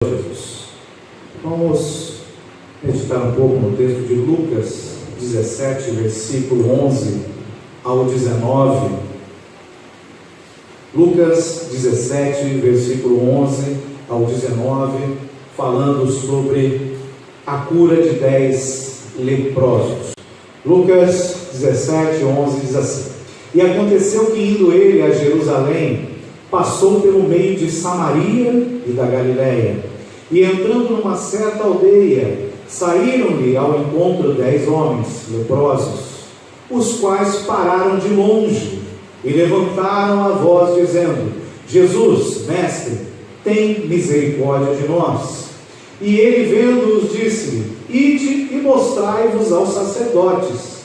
Jesus. Vamos meditar um pouco no texto de Lucas 17, versículo 11 ao 19. Lucas 17, versículo 11 ao 19, falando sobre a cura de 10 leprosos. Lucas 17, 11 diz assim: E aconteceu que, indo ele a Jerusalém, passou pelo meio de Samaria e da Galiléia, e entrando numa certa aldeia, saíram-lhe ao encontro 10 homens leprosos, os quais pararam de longe e levantaram a voz, dizendo: Jesus, mestre, tem misericórdia de nós. E ele, vendo-os, disse-lhe: Ide e mostrai-vos aos sacerdotes.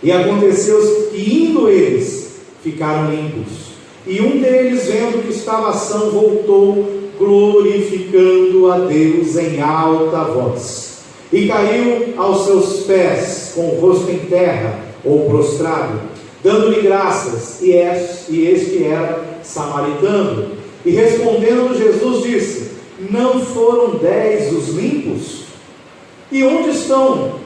E aconteceu que, indo eles, ficaram limpos. E um deles, vendo que estava são, voltou, glorificando a Deus em alta voz, e caiu aos seus pés, com o rosto em terra, ou prostrado, dando-lhe graças, e este era samaritano. E respondendo Jesus disse: Não foram 10 os limpos? E onde estão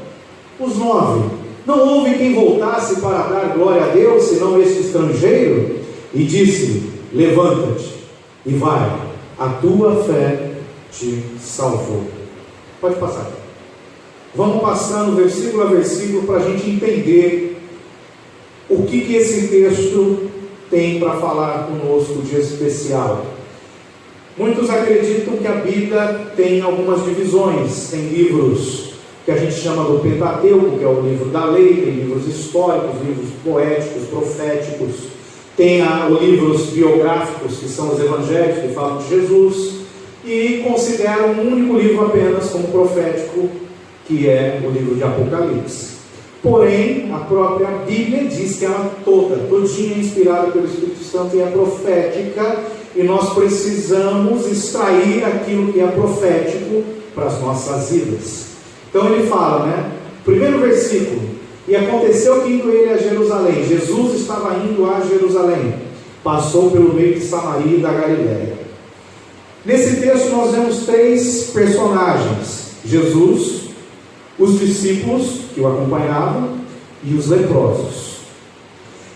os 9? Não houve quem voltasse para dar glória a Deus, senão este estrangeiro? E disse-lhe: Levanta-te e vai, a tua fé te salvou. Pode passar. Vamos passando versículo a versículo para a gente entender o que esse texto tem para falar conosco de especial. Muitos acreditam que a Bíblia tem algumas divisões. Tem livros que a gente chama do Pentateuco, que é o livro da lei, tem livros históricos, livros poéticos, proféticos, tem os livros biográficos, que são os evangelhos, que falam de Jesus, e consideram um único livro apenas como profético, que é o livro de Apocalipse. Porém, a própria Bíblia diz que ela todinha é inspirada pelo Espírito Santo e é profética, e nós precisamos extrair aquilo que é profético para as nossas vidas. Então ele fala, primeiro versículo: E aconteceu que, indo ele a Jerusalém, Jesus estava indo a Jerusalém, passou pelo meio de Samaria e da Galiléia. Nesse texto nós vemos 3 personagens: Jesus, os discípulos que o acompanhavam e os leprosos.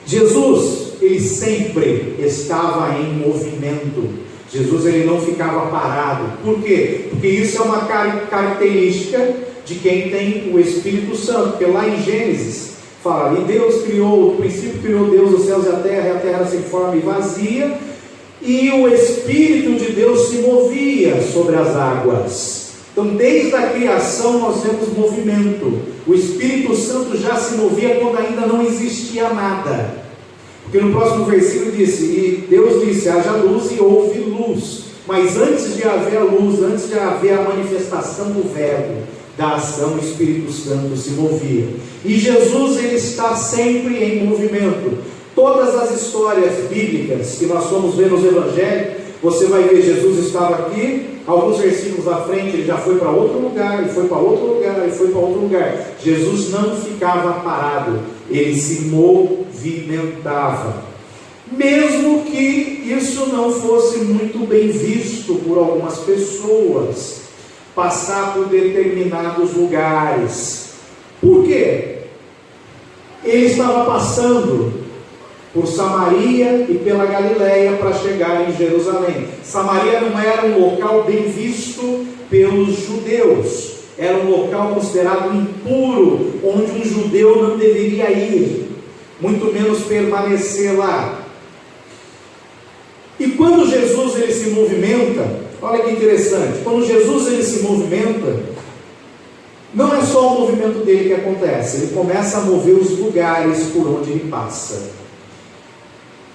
Jesus, ele sempre estava em movimento. Jesus, ele não ficava parado. Por quê? Porque isso é uma característica de quem tem o Espírito Santo. Porque lá em Gênesis fala: E Deus criou, no princípio criou Deus os céus e a terra sem forma e vazia, e o Espírito de Deus se movia sobre as águas. Então, desde a criação nós vemos movimento. O Espírito Santo já se movia quando ainda não existia nada. Porque no próximo versículo disse: E Deus disse: haja luz, e houve luz. Mas antes de haver a luz, antes de haver a manifestação do verbo, da ação, o Espírito Santo se movia. E Jesus, ele está sempre em movimento. Todas as histórias bíblicas que nós vamos ver nos evangelhos, você vai ver Jesus estava aqui, alguns versículos à frente ele já foi para outro lugar, ele foi para outro lugar, ele foi para outro lugar. Jesus não ficava parado, ele se movimentava. Mesmo que isso não fosse muito bem visto por algumas pessoas, passar por determinados lugares. Por quê? Ele estava passando por Samaria e pela Galiléia para chegar em Jerusalém. Samaria não era um local bem visto pelos judeus, era um local considerado impuro, onde um judeu não deveria ir, muito menos permanecer lá. E quando Jesus ele se movimenta, olha que interessante, quando Jesus ele se movimenta, não é só o movimento dele que acontece, ele começa a mover os lugares por onde ele passa.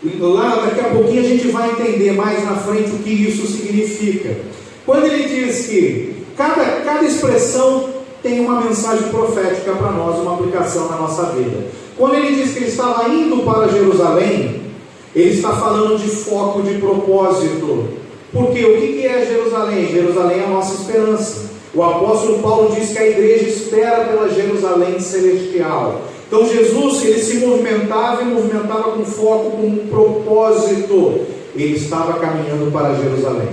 E lá daqui a pouquinho a gente vai entender mais na frente o que isso significa. Quando ele diz que cada expressão tem uma mensagem profética para nós, uma aplicação na nossa vida. Quando ele diz que ele estava indo para Jerusalém, ele está falando de foco, de propósito. Porque o que é Jerusalém? Jerusalém é a nossa esperança. O apóstolo Paulo diz que a igreja espera pela Jerusalém celestial. Então Jesus, ele se movimentava e movimentava com foco, com um propósito. Ele estava caminhando para Jerusalém.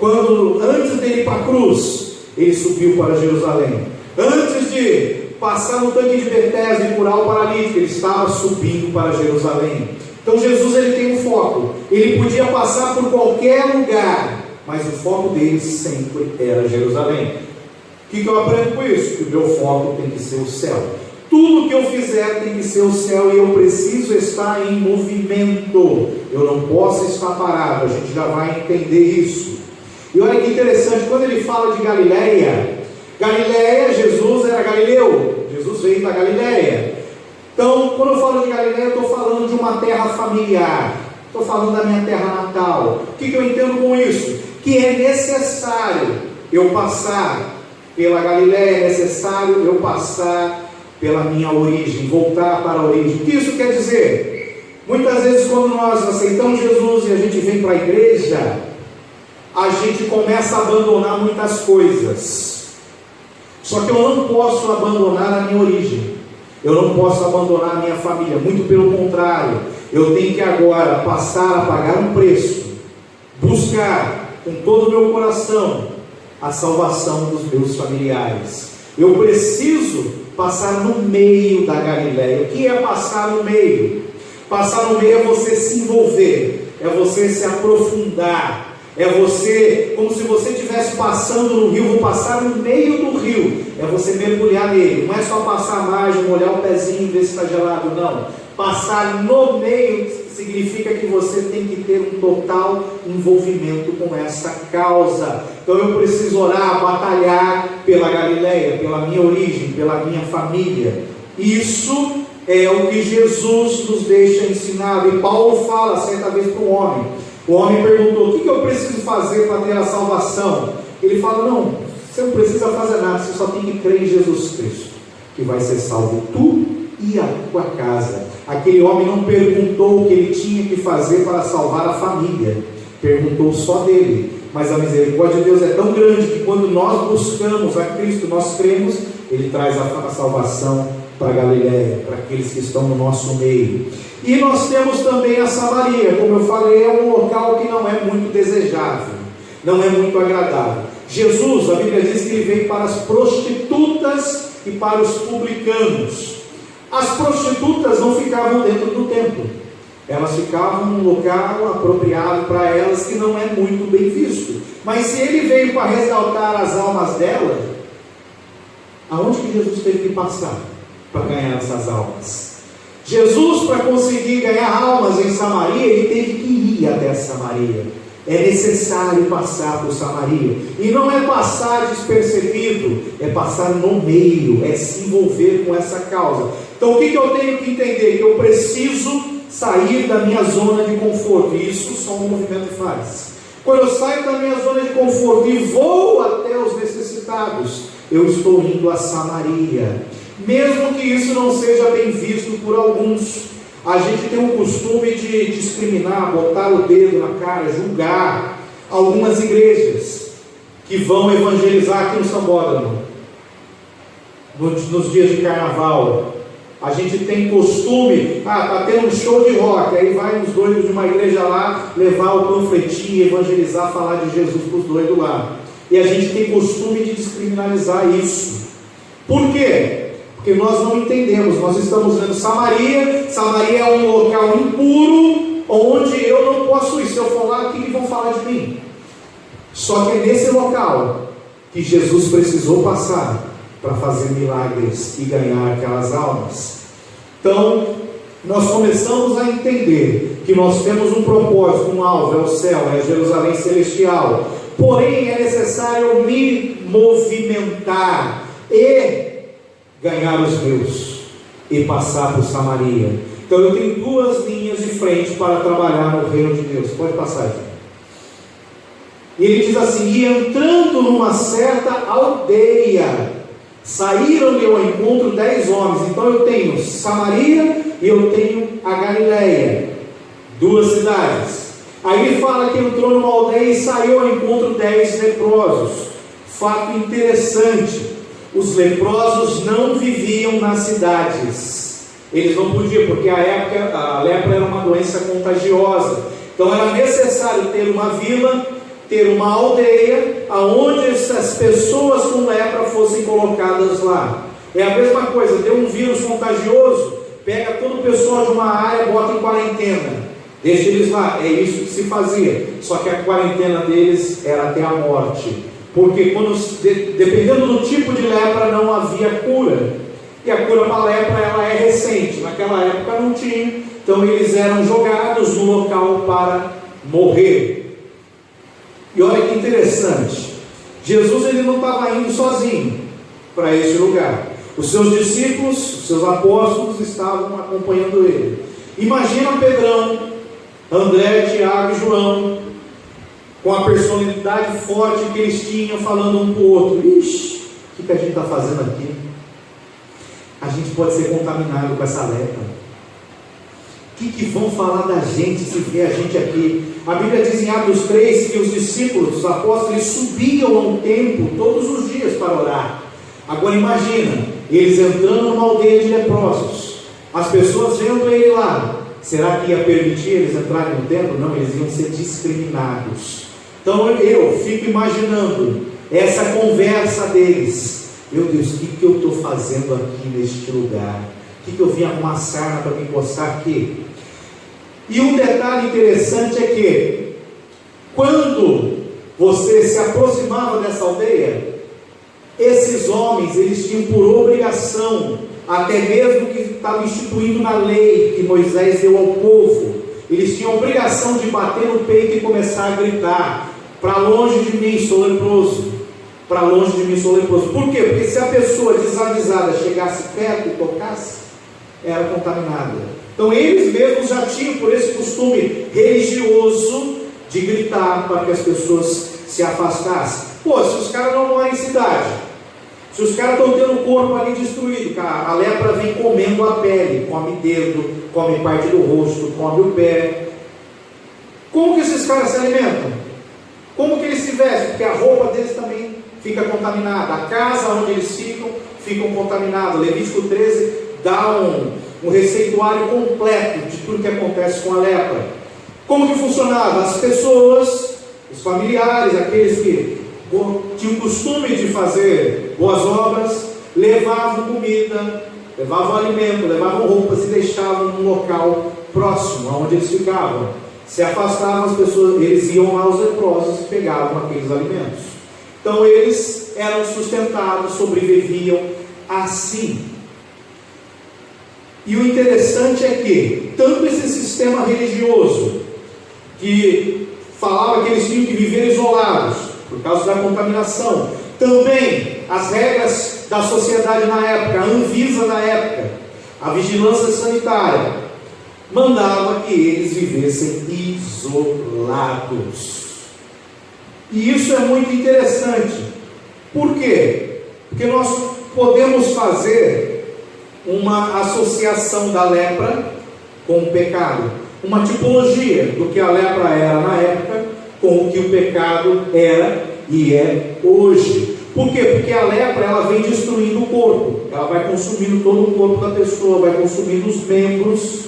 Quando, antes dele ir para a cruz, ele subiu para Jerusalém. Antes de passar no tanque de Betesda e curar o paralítico, ele estava subindo para Jerusalém. Então Jesus, ele tem um foco. Ele podia passar por qualquer lugar, mas o foco dele sempre era Jerusalém. O que eu aprendo com isso? Que o meu foco tem que ser o céu. Tudo que eu fizer tem que ser o céu, e eu preciso estar em movimento. Eu não posso estar parado. A gente já vai entender isso. E olha que interessante, quando ele fala de Galileia, Jesus era galileu. Jesus veio da Galileia. Então, quando eu falo de Galileia, eu estou falando de uma terra familiar. Estou falando da minha terra natal. O que eu entendo com isso? Que é necessário eu passar pela Galileia, é necessário eu passar pela minha origem, voltar para a origem. O que isso quer dizer? Muitas vezes, quando nós aceitamos Jesus e a gente vem para a igreja, a gente começa a abandonar muitas coisas. Só que eu não posso abandonar a minha origem, eu não posso abandonar a minha família, muito pelo contrário, eu tenho que agora passar a pagar um preço, buscar com todo o meu coração a salvação dos meus familiares. Eu preciso passar no meio da Galileia. O que é passar no meio? Passar no meio é você se envolver, é você se aprofundar, é você, como se você estivesse passando no rio. Vou passar no meio do rio, é você mergulhar nele. Não é só passar a margem, molhar o pezinho e ver se está gelado, não. Passar no meio significa que você tem que ter um total envolvimento com essa causa. Então eu preciso orar, batalhar pela Galileia, pela minha origem, pela minha família. Isso é o que Jesus nos deixa ensinado. E Paulo fala certa vez para o homem. O homem perguntou: o que eu preciso fazer para ter a salvação? Ele fala: não, você não precisa fazer nada, você só tem que crer em Jesus Cristo, que vai ser salvo tu e a tua casa. Aquele homem não perguntou o que ele tinha que fazer para salvar a família, perguntou só dele. Mas a misericórdia de Deus é tão grande que quando nós buscamos a Cristo, nós cremos, Ele traz a salvação para a Galileia, para aqueles que estão no nosso meio. E nós temos também a Samaria. Como eu falei, é um local que não é muito desejável, não é muito agradável. Jesus, a Bíblia diz que Ele veio para as prostitutas e para os publicanos. As prostitutas não ficavam dentro do templo, elas ficavam num local apropriado para elas, que não é muito bem visto. Mas se Ele veio para resgatar as almas delas, aonde que Jesus teve que passar para ganhar essas almas? Jesus, para conseguir ganhar almas em Samaria, Ele teve que ir até Samaria. É necessário passar por Samaria. E não é passar despercebido, é passar no meio, é se envolver com essa causa. Então o que eu tenho que entender? Que eu preciso sair da minha zona de conforto. E isso só um movimento faz. Quando eu saio da minha zona de conforto e vou até os necessitados, eu estou indo a Samaria. Mesmo que isso não seja bem visto por alguns. A gente tem um costume de discriminar, botar o dedo na cara, julgar algumas igrejas que vão evangelizar aqui no Sambódromo, nos dias de carnaval. A gente tem costume, está tendo um show de rock, aí vai uns doidos de uma igreja lá levar o panfletinho, evangelizar, falar de Jesus para os doidos lá. E a gente tem costume de descriminalizar isso. Por quê? Porque nós não entendemos. Nós estamos vendo Samaria. Samaria é um local impuro, onde eu não posso ir. Se eu for lá, o que vão falar de mim? Só que é nesse local que Jesus precisou passar para fazer milagres e ganhar aquelas almas. Então, nós começamos a entender que nós temos um propósito, um alvo, é o céu, é a Jerusalém celestial. Porém, é necessário me movimentar e ganhar os meus e passar por Samaria. Então eu tenho duas linhas de frente para trabalhar no reino de Deus. Pode passar aqui. E ele diz assim: e entrando numa certa aldeia, saíram-lhe ao encontro 10 homens. Então eu tenho Samaria e eu tenho a Galileia, duas cidades. Aí ele fala que entrou numa aldeia e saiu ao encontro 10 leprosos. Fato interessante: os leprosos não viviam nas cidades. Eles não podiam, porque a lepra era uma doença contagiosa. Então era necessário ter uma vila ter uma aldeia aonde essas pessoas com lepra fossem colocadas lá. É a mesma coisa, deu um vírus contagioso, pega todo o pessoal de uma área, bota em quarentena, deixa eles lá. É isso que se fazia, só que a quarentena deles era até a morte, porque dependendo do tipo de lepra não havia cura, e a cura para a lepra ela é recente, naquela época não tinha, então eles eram jogados no local para morrer. E olha que interessante, Jesus ele não estava indo sozinho para esse lugar, os seus discípulos, os seus apóstolos estavam acompanhando ele. Imagina Pedrão, André, Tiago e João, com a personalidade forte que eles tinham, falando um para o outro: ixi, o que a gente está fazendo aqui? A gente pode ser contaminado com essa lepra. O que vão falar da gente se ver a gente aqui? A Bíblia diz em Atos 3 que os discípulos, os apóstolos, eles subiam ao templo todos os dias para orar. Agora imagina, eles entrando numa aldeia de leprosos, as pessoas vendo ele lá, será que ia permitir eles entrarem no templo? Não, eles iam ser discriminados. Então eu fico imaginando essa conversa deles: meu Deus, o que eu estou fazendo aqui neste lugar? O que eu vim arrumar sarna para me encostar aqui? E um detalhe interessante é que, quando você se aproximava dessa aldeia, esses homens, eles tinham por obrigação, até mesmo que estava instituindo na lei que Moisés deu ao povo, eles tinham a obrigação de bater no peito e começar a gritar: para longe de mim, sou leproso. Para longe de mim, sou leproso. Por quê? Porque se a pessoa desavisada chegasse perto e tocasse, era contaminada. Então eles mesmos já tinham por esse costume religioso de gritar para que as pessoas se afastassem. Pô, se os caras não moram em cidade, se os caras estão tendo o corpo ali destruído, cara, a lepra vem comendo a pele, come dedo, come parte do rosto, come o pé. Como que esses caras se alimentam? Como que eles se vestem? Porque a roupa deles também fica contaminada, a casa onde eles ficam contaminados. Levítico 13 dá um receituário completo de tudo que acontece com a lepra. Como que funcionava? As pessoas, os familiares, aqueles que tinham o costume de fazer boas obras, levavam comida, levavam alimento, levavam roupas e deixavam num local próximo aonde eles ficavam. Se afastavam as pessoas, eles iam lá aos leprosos e pegavam aqueles alimentos. Então eles eram sustentados, sobreviviam assim. E o interessante é que tanto esse sistema religioso que falava que eles tinham que viver isolados por causa da contaminação, também as regras da sociedade na época, a Anvisa na época, a vigilância sanitária, mandava que eles vivessem isolados. E isso é muito interessante. Por quê? Porque nós podemos fazer uma associação da lepra com o pecado, uma tipologia do que a lepra era na época com o que o pecado era e é hoje. Por quê? Porque a lepra ela vem destruindo o corpo, ela vai consumindo todo o corpo da pessoa, vai consumindo os membros,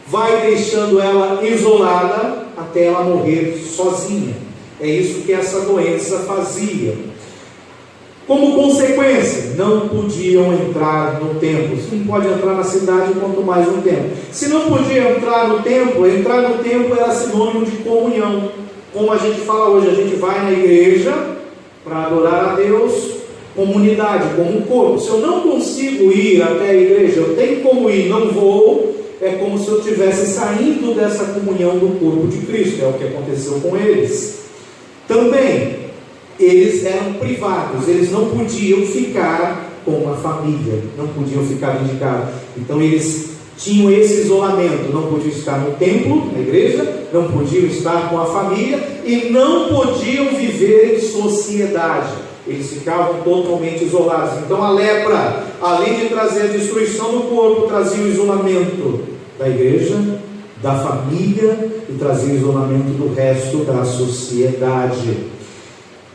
vai deixando ela isolada até ela morrer sozinha. É isso que essa doença fazia. Como consequência, não podiam entrar no templo. Se não pode entrar na cidade, quanto mais no templo. Se não podia entrar no templo era sinônimo de comunhão. Como a gente fala hoje, a gente vai na igreja para adorar a Deus, comunidade, como um corpo. Se eu não consigo ir até a igreja, eu tenho como ir, não vou, é como se eu estivesse saindo dessa comunhão do corpo de Cristo. É o que aconteceu com eles. Também, eles eram privados, eles não podiam ficar com uma família, não podiam ficar dentro de casa. Então eles tinham esse isolamento, não podiam estar no templo, na igreja, não podiam estar com a família e não podiam viver em sociedade. Eles ficavam totalmente isolados. Então a lepra, além de trazer a destruição do corpo, trazia o isolamento da igreja, da família e trazia o isolamento do resto da sociedade.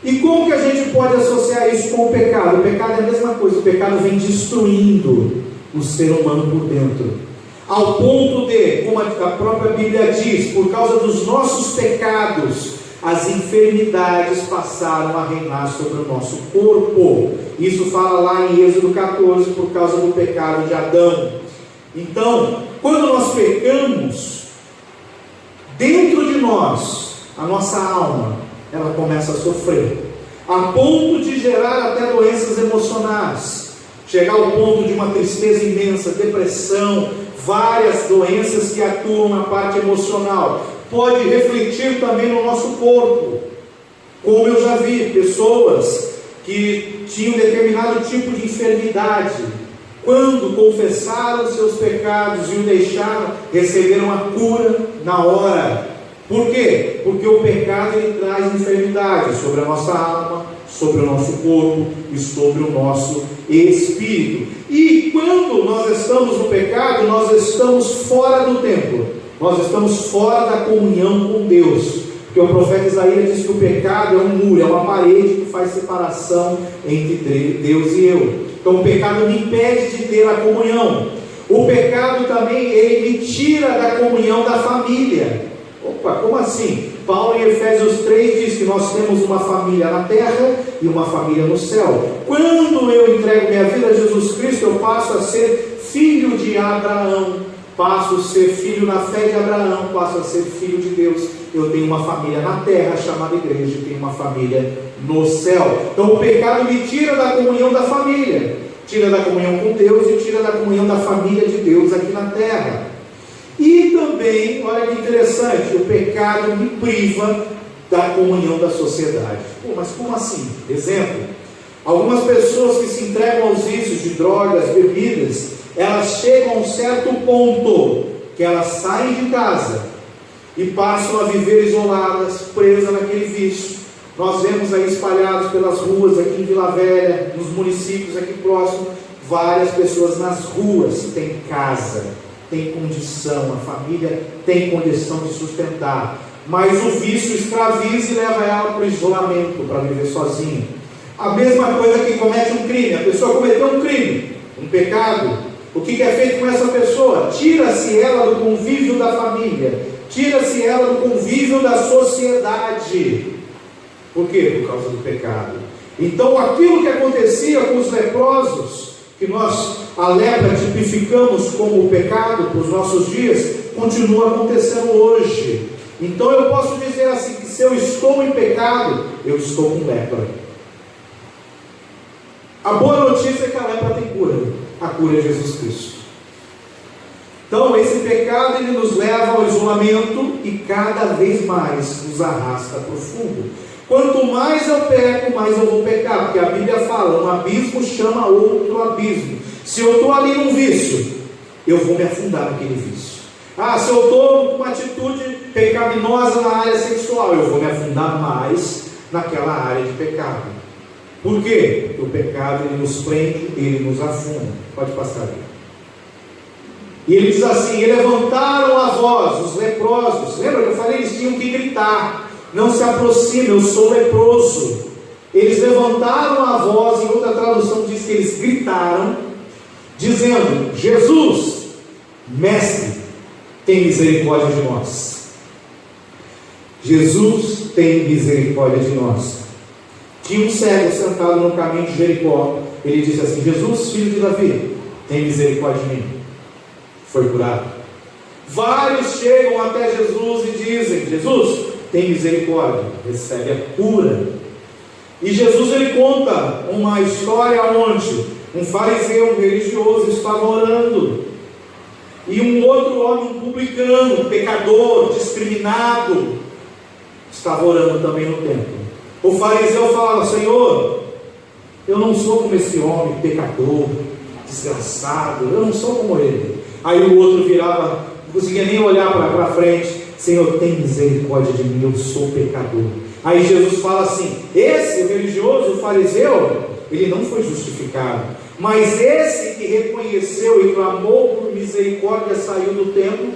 E como que a gente pode associar isso com o pecado? O pecado é a mesma coisa, o pecado vem destruindo o ser humano por dentro, ao ponto de, como a própria Bíblia diz, por causa dos nossos pecados, as enfermidades passaram a reinar sobre o nosso corpo. Isso fala lá em Êxodo 14, por causa do pecado de Adão. Então, quando nós pecamos, dentro de nós, a nossa alma, ela começa a sofrer, a ponto de gerar até doenças emocionais, chegar ao ponto de uma tristeza imensa, depressão, várias doenças que atuam na parte emocional. Pode refletir também no nosso corpo, como eu já vi pessoas que tinham determinado tipo de enfermidade, quando confessaram seus pecados e o deixaram, receberam a cura na hora. Por quê? Porque o pecado ele traz enfermidade sobre a nossa alma, sobre o nosso corpo e sobre o nosso espírito. E quando nós estamos no pecado, nós estamos fora do templo, nós estamos fora da comunhão com Deus. Porque o profeta Isaías diz que o pecado é um muro, é uma parede que faz separação entre Deus e eu. Então o pecado me impede de ter a comunhão. O pecado também, ele me tira da comunhão da família. Opa, como assim? Paulo em Efésios 3 diz que nós temos uma família na terra e uma família no céu. Quando eu entrego minha vida a Jesus Cristo, eu passo a ser filho de Abraão, passo a ser filho na fé de Abraão, passo a ser filho de Deus. Eu tenho uma família na terra chamada igreja, e tenho uma família no céu. Então o pecado me tira da comunhão da família, tira da comunhão com Deus e tira da comunhão da família de Deus aqui na terra. E também, olha que interessante, o pecado me priva da comunhão da sociedade. Pô, mas como assim? Exemplo, algumas pessoas que se entregam aos vícios de drogas, bebidas, elas chegam a um certo ponto que elas saem de casa e passam a viver isoladas, presas naquele vício. Nós vemos aí espalhados pelas ruas aqui em Vila Velha, nos municípios aqui próximos, várias pessoas nas ruas, têm casa, tem condição, a família tem condição de sustentar, mas o vício escraviza e leva ela para o isolamento, para viver sozinha. A mesma coisa que comete um crime, a pessoa cometeu um crime, um pecado, o que é feito com essa pessoa? Tira-se ela do convívio da família, tira-se ela do convívio da sociedade. Por quê? Por causa do pecado. Então aquilo que acontecia com os leprosos, que nós, a lepra, tipificamos como o pecado para os nossos dias, continua acontecendo hoje. Então eu posso dizer assim, que se eu estou em pecado, eu estou com lepra. A boa notícia é que a lepra tem cura, a cura é Jesus Cristo. Então esse pecado ele nos leva ao isolamento e cada vez mais nos arrasta para o fundo. Quanto mais eu peco, mais eu vou pecar, porque a Bíblia fala, um abismo chama outro abismo. Se eu estou ali num vício, eu vou me afundar naquele vício. Se eu estou com uma atitude pecaminosa na área sexual, eu vou me afundar mais naquela área de pecado. Por quê? Porque o pecado ele nos prende, ele nos afunda. Pode passar ali. E ele diz assim, e levantaram a voz, os leprosos. Lembra que eu falei? Eles tinham que gritar. Não se aproxime, eu sou leproso. Eles levantaram a voz, em outra tradução diz que eles gritaram, dizendo, Jesus, mestre, tem misericórdia de nós. Jesus tem misericórdia de nós. Tinha um cego sentado no caminho de Jericó. Ele disse assim, Jesus, filho de Davi, tem misericórdia de mim. Foi curado. Vários chegam até Jesus e dizem, Jesus, tem misericórdia, recebe a cura. E Jesus ele conta uma história onde um fariseu, um religioso, estava orando, e um outro homem, um publicano, um pecador, discriminado, estava orando também no templo. O fariseu falava, Senhor, eu não sou como esse homem, pecador, desgraçado, eu não sou como ele. Aí o outro virava, não conseguia nem olhar para frente, Senhor, tem misericórdia de mim, eu sou pecador. Aí Jesus fala assim, esse, o religioso, o fariseu, ele não foi justificado, mas esse que reconheceu e clamou por misericórdia, saiu do templo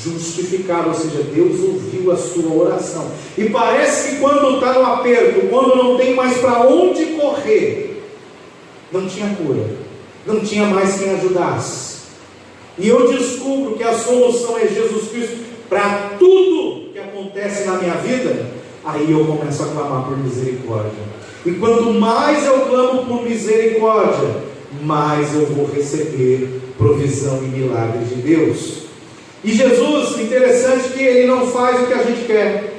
justificado, ou seja, Deus ouviu a sua oração. E parece que quando está no aperto, quando não tem mais para onde correr, não tinha cura, não tinha mais quem ajudasse. E eu descubro que a solução é Jesus Cristo para tudo que acontece na minha vida. aí eu começo a clamar por misericórdia. E quanto mais eu clamo por misericórdia, mais eu vou receber provisão e milagre de Deus. E Jesus, interessante que Ele não faz o que a gente quer,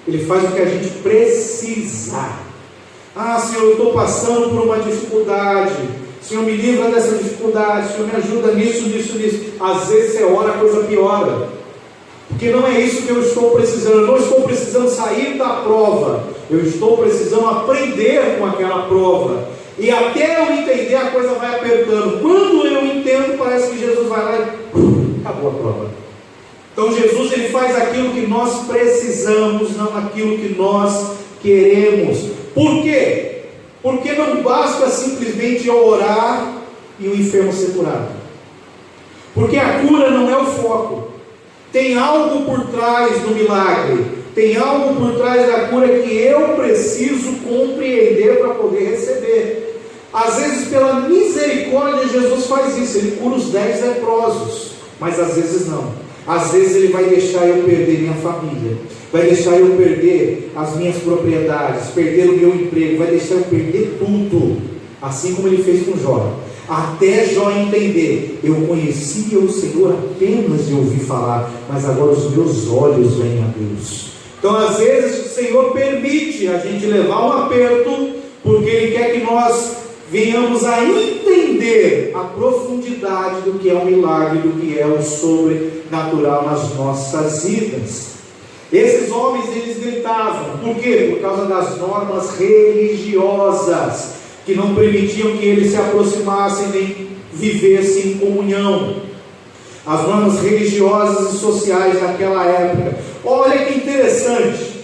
Ele faz o que a gente precisar. Ah, Senhor, eu estou passando por uma dificuldade, Senhor, me livra dessa dificuldade, Senhor, me ajuda nisso. Às vezes você ora, a coisa piora, porque não é isso que eu estou precisando. Eu não estou precisando sair da prova, eu estou precisando aprender com aquela prova, e até eu entender a coisa vai apertando. Quando eu entendo, parece que Jesus vai lá e acabou a prova. Então Jesus, Ele faz aquilo que nós precisamos, não aquilo que nós queremos. Por quê? Porque não basta simplesmente eu orar e o enfermo ser curado, porque a cura não é o foco. Tem algo por trás do milagre, tem algo por trás da cura que eu preciso compreender para poder receber. Às vezes, pela misericórdia, Jesus faz isso, Ele cura os 10 leprosos, mas às vezes não. Às vezes Ele vai deixar eu perder minha família, vai deixar eu perder as minhas propriedades, perder o meu emprego, vai deixar eu perder tudo, assim como Ele fez com Jó. Até Jó entender, eu conhecia o Senhor apenas de ouvir falar, mas agora os meus olhos veem a Deus. Então às vezes o Senhor permite a gente levar um aperto, porque Ele quer que nós venhamos a entender a profundidade do que é o milagre, do que é o sobrenatural nas nossas vidas. Esses homens, eles gritavam, por quê? Por causa das normas religiosas, que não permitiam que eles se aproximassem nem vivessem em comunhão. As normas religiosas e sociais daquela época. Olha que interessante,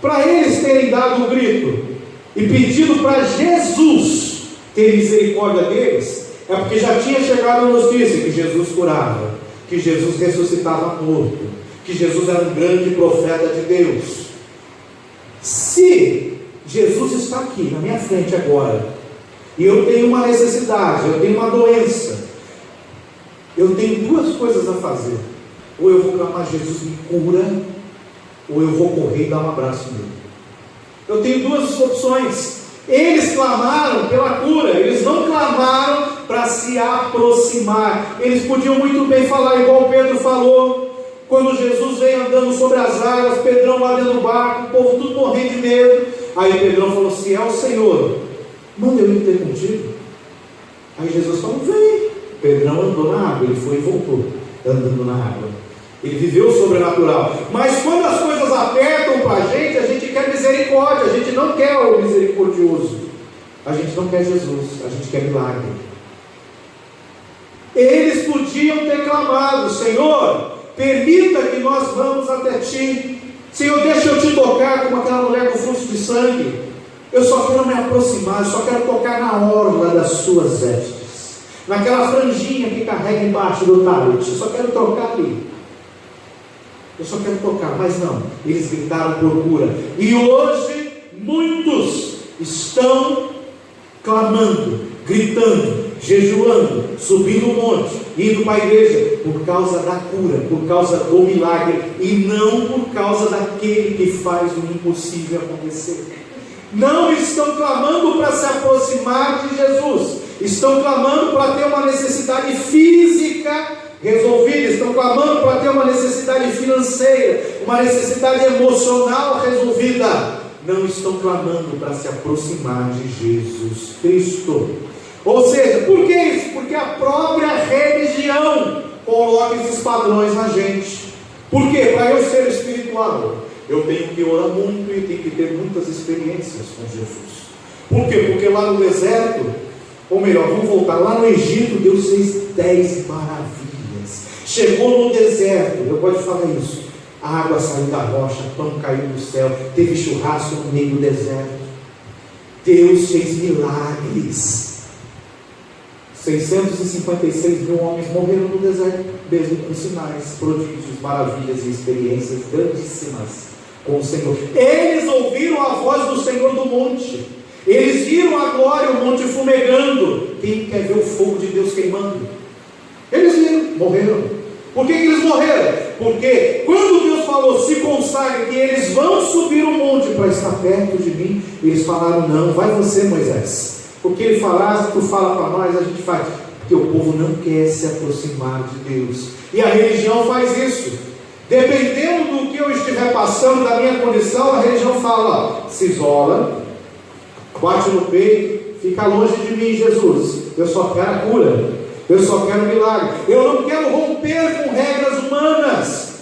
para eles terem dado o grito e pedido para Jesus ter misericórdia deles, é porque já tinha chegado a notícia que Jesus curava, que Jesus ressuscitava morto, que Jesus era um grande profeta de Deus. Se Jesus está aqui na minha frente agora, e eu tenho uma necessidade, eu tenho uma doença, eu tenho duas coisas a fazer: ou eu vou clamar, Jesus me cura, ou eu vou correr e dar um abraço nele. Eu tenho duas opções. Eles clamaram pela cura, eles não clamaram para se aproximar. Eles podiam muito bem falar igual Pedro falou, quando Jesus veio andando sobre as águas, Pedrão lá dentro do barco, o povo tudo morrendo de medo. Aí Pedrão falou: se é o Senhor, manda eu ir ter contigo. Aí Jesus falou: vem. Pedrão andou na água, ele foi e voltou andando na água. Ele viveu o sobrenatural. Mas quando as coisas apertam para a gente quer misericórdia, a gente não quer o misericordioso, a gente não quer Jesus, a gente quer milagre. Eles podiam ter clamado: Senhor, permita que nós vamos até Ti. Senhor, deixa eu Te tocar como aquela mulher com fluxo de sangue. Eu só quero me aproximar, eu só quero tocar na orla das Suas vestes, naquela franjinha que carrega embaixo do talite. Eu só quero tocar ali. Eu só quero tocar, mas não, eles gritaram por cura. E hoje muitos estão clamando, gritando, jejuando, subindo o monte, indo para a igreja por causa da cura, por causa do milagre, e não por causa daquele que faz o impossível acontecer. Não estão clamando para se aproximar de Jesus, estão clamando para ter uma necessidade física resolvida, estão clamando para ter uma necessidade financeira, uma necessidade emocional resolvida. Não estão clamando para se aproximar de Jesus Cristo. Ou seja, por que isso? Porque a própria religião coloca esses padrões na gente. Por quê? Para eu ser espiritual, eu tenho que orar muito e tenho que ter muitas experiências com Jesus. Por quê? Porque lá no deserto, ou melhor, vamos voltar, lá no Egito, Deus fez 10 maravilhas. Chegou no deserto, eu posso falar isso, a água saiu da rocha, pão caiu do céu, teve churrasco no meio do deserto. Deus fez milagres. 656 mil homens morreram no deserto, mesmo com sinais, prodígios, maravilhas e experiências grandíssimas com o Senhor. Eles ouviram a voz do Senhor do monte, eles viram a glória, o monte fumegando. Quem quer ver o fogo de Deus queimando? Eles viram, morreram. Por que eles morreram? Porque quando Deus falou, se consagre, que eles vão subir o monte para estar perto de mim, eles falaram, não, vai você, Moisés. O que ele falar, tu fala para nós, a gente faz. Porque o povo não quer se aproximar de Deus. E a religião faz isso. Dependendo do que eu estiver passando, da minha condição, a religião fala, se isola, bate no peito, fica longe de mim, Jesus. Eu só quero a cura, eu só quero milagre. Eu não quero romper com regras humanas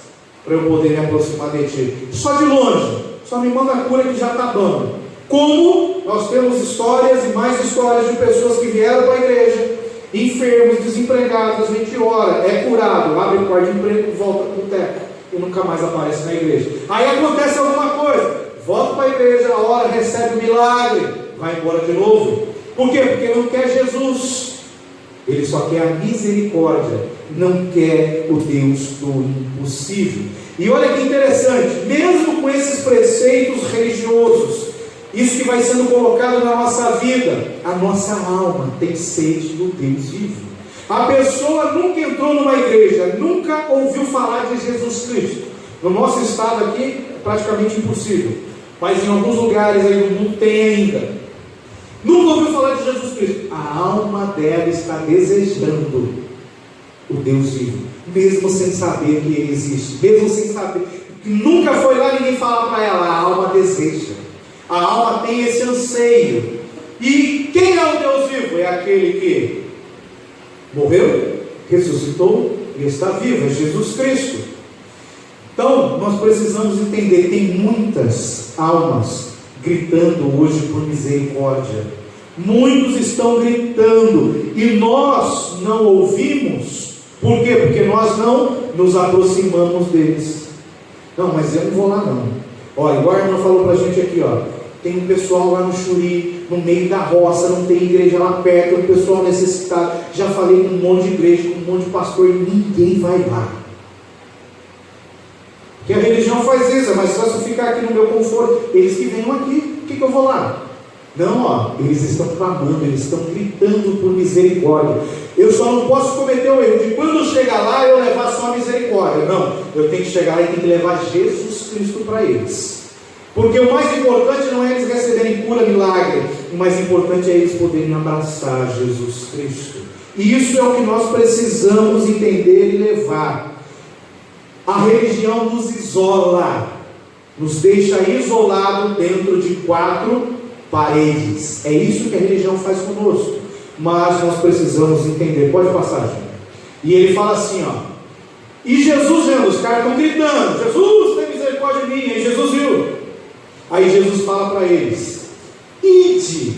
para eu poder me aproximar de ti. Só de longe, só me manda a cura que já está dando. Como nós temos histórias e mais histórias de pessoas que vieram para a igreja, enfermos, desempregados, a gente ora, é curado, abre o quarto de emprego, volta para o teto e nunca mais aparece na igreja. Aí acontece alguma coisa, volta para a igreja, ora, recebe o milagre, vai embora de novo. Por quê? Porque não quer Jesus, ele só quer a misericórdia, não quer o Deus do impossível. E olha que interessante, mesmo com esses preceitos religiosos, isso que vai sendo colocado na nossa vida, a nossa alma tem sede do Deus vivo. A pessoa nunca entrou numa igreja, nunca ouviu falar de Jesus Cristo. No nosso estado aqui é praticamente impossível, mas em alguns lugares aí do mundo tem ainda. Nunca ouviu falar de Jesus Cristo. A alma dela está desejando o Deus vivo, mesmo sem saber que Ele existe, mesmo sem saber, nunca foi lá ninguém falar para ela. A alma deseja, a alma tem esse anseio. E quem é o Deus vivo? É aquele que morreu, ressuscitou e está vivo, é Jesus Cristo. Então nós precisamos entender, tem muitas almas gritando hoje por misericórdia, muitos estão gritando e nós não ouvimos. Por quê? Porque nós não nos aproximamos deles. Não, mas eu não vou lá não. Olha, igual a irmã falou para a gente aqui, ó, tem um pessoal lá no Xuri, no meio da roça, não tem igreja lá perto, um pessoal necessitado. Já falei com um monte de igreja, com um monte de pastor, e ninguém vai lá. Porque a religião faz isso, é mais fácil ficar aqui no meu conforto. Eles que venham aqui, por que eu vou lá? Não, ó, eles estão clamando, eles estão gritando por misericórdia. Eu só não posso cometer o erro de quando chegar lá eu levar só a misericórdia. Não, eu tenho que chegar lá e tenho que levar Jesus Cristo para eles. Porque o mais importante não é eles receberem cura, milagre. O mais importante é eles poderem abraçar Jesus Cristo. E isso é o que nós precisamos entender e levar. A religião nos isola, nos deixa isolados dentro de 4 paredes. É isso que a religião faz conosco. Mas nós precisamos entender. Pode passar, gente. E ele fala assim, ó. E Jesus vendo, os caras estão gritando, Jesus, tem misericórdia de mim. E Jesus viu. Aí Jesus fala para eles: ide,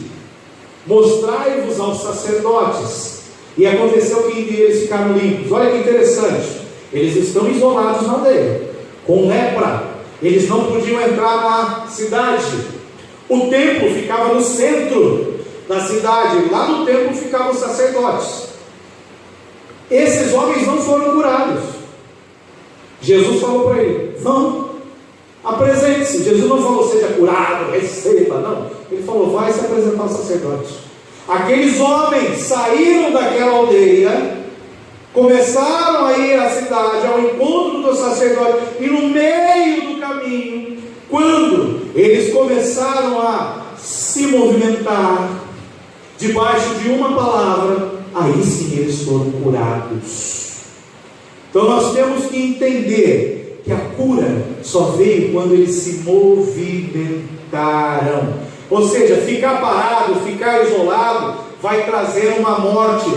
mostrai-vos aos sacerdotes. E aconteceu que eles ficaram limpos. Olha que interessante. Eles estão isolados na aldeia, com lepra. Eles não podiam entrar na cidade. O templo ficava no centro da cidade. Lá no templo ficavam os sacerdotes. Esses homens não foram curados. Jesus falou para ele: vão, apresente-se. Jesus não falou seja curado, receba, não. Ele falou: vai se apresentar aos sacerdotes. Aqueles homens saíram daquela aldeia, começaram a ir à cidade, ao encontro do sacerdote, e no meio do caminho, quando eles começaram a se movimentar debaixo de uma palavra, aí sim eles foram curados. Então nós temos que entender que a cura só veio quando eles se movimentaram. Ou seja, ficar parado, ficar isolado, vai trazer uma morte.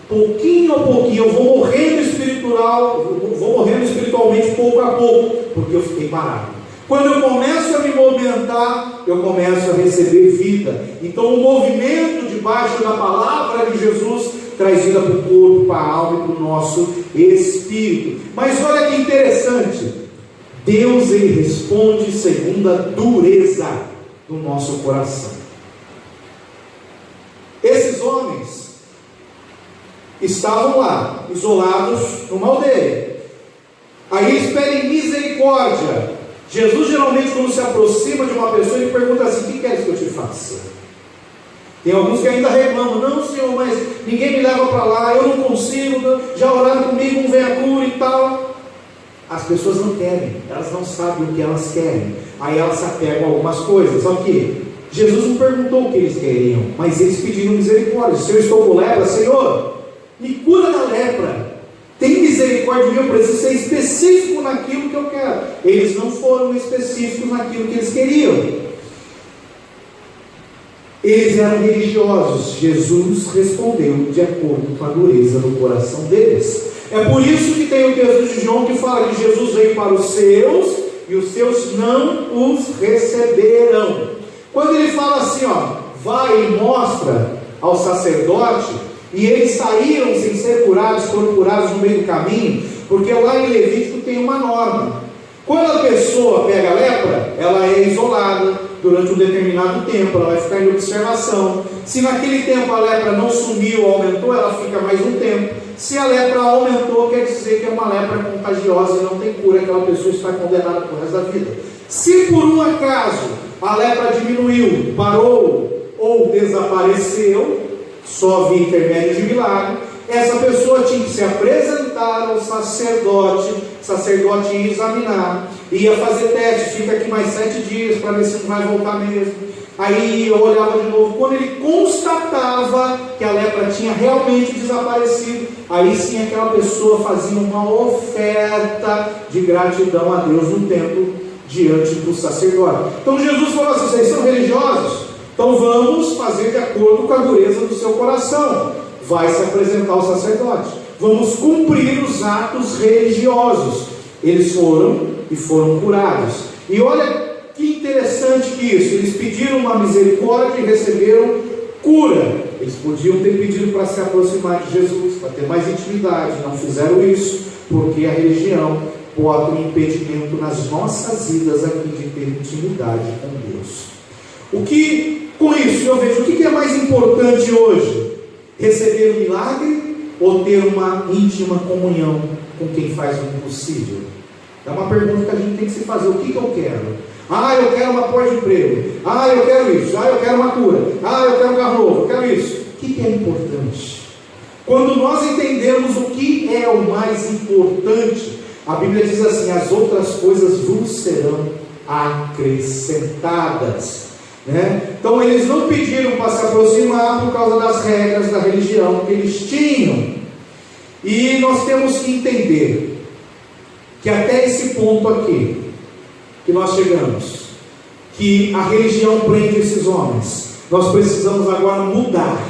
Pouquinho a pouquinho, eu vou morrendo espiritualmente pouco a pouco, porque eu fiquei parado. Quando eu começo a me movimentar, eu começo a receber vida. Então o movimento debaixo da palavra de Jesus traz vida para o corpo, para a alma e para o nosso espírito. Mas olha que interessante, Deus ele responde segundo a dureza do nosso coração. Esses homens estavam lá, isolados numa aldeia. Aí eles pedem misericórdia. Jesus geralmente quando se aproxima de uma pessoa, ele pergunta assim: o que queres que eu te faça? Tem alguns que ainda reclamam: não, Senhor, mas ninguém me leva para lá, eu não consigo, já oraram comigo, não vem a cura e tal. as pessoas não querem, elas não sabem o que elas querem, aí elas se apegam a algumas coisas. Só que Jesus não perguntou o que eles queriam, mas eles pediram misericórdia. Se eu estou com lepra, Senhor, me cura da lepra, tem misericórdia de mim, eu preciso ser específico naquilo que eu quero. Eles não foram específicos naquilo que eles queriam. Eles eram religiosos. Jesus respondeu de acordo com a dureza do coração deles. É por isso que tem o texto de João que fala que Jesus veio para os seus e os seus não os receberam. Quando ele fala assim, vai e mostra ao sacerdote, e eles saíram sem ser curados, foram curados no meio do caminho, porque lá em Levítico tem uma norma. Quando a pessoa pega a lepra, ela é isolada durante um determinado tempo, ela vai ficar em observação. Se naquele tempo a lepra não sumiu, aumentou, ela fica mais um tempo. Se a lepra aumentou, quer dizer que é uma lepra contagiosa e não tem cura, aquela pessoa está condenada para o resto da vida. Se por um acaso a lepra diminuiu, parou ou desapareceu, só via intermédio de milagre, essa pessoa tinha que se apresentar ao sacerdote, o sacerdote ia examinar, ia fazer teste, fica aqui mais 7 dias para ver se não vai voltar mesmo. Aí eu olhava de novo, quando ele constatava que a lepra tinha realmente desaparecido, aí sim aquela pessoa fazia uma oferta de gratidão a Deus no templo, diante do sacerdote. Então Jesus falou assim: vocês são religiosos? Então vamos fazer de acordo com a dureza do seu coração. Vai se apresentar ao sacerdote. Vamos cumprir os atos religiosos. Eles foram e foram curados. E olha que interessante que isso. Eles pediram uma misericórdia e receberam cura. Eles podiam ter pedido para se aproximar de Jesus, para ter mais intimidade. Não fizeram isso, porque a religião bota um impedimento nas nossas vidas aqui de ter intimidade com Deus. Com isso eu vejo, o que é mais importante hoje? Receber um milagre ou ter uma íntima comunhão com quem faz o impossível? É uma pergunta que a gente tem que se fazer. O que eu quero? Eu quero uma porta de emprego. Eu quero isso. Eu quero uma cura. Eu quero um carro novo. Eu quero isso. O que é importante? Quando nós entendemos o que é o mais importante, a Bíblia diz assim: as outras coisas vos serão acrescentadas. Então eles não pediram para se aproximar por causa das regras da religião que eles tinham. E nós temos que entender que até esse ponto aqui que nós chegamos, que a religião prende esses homens, nós precisamos agora mudar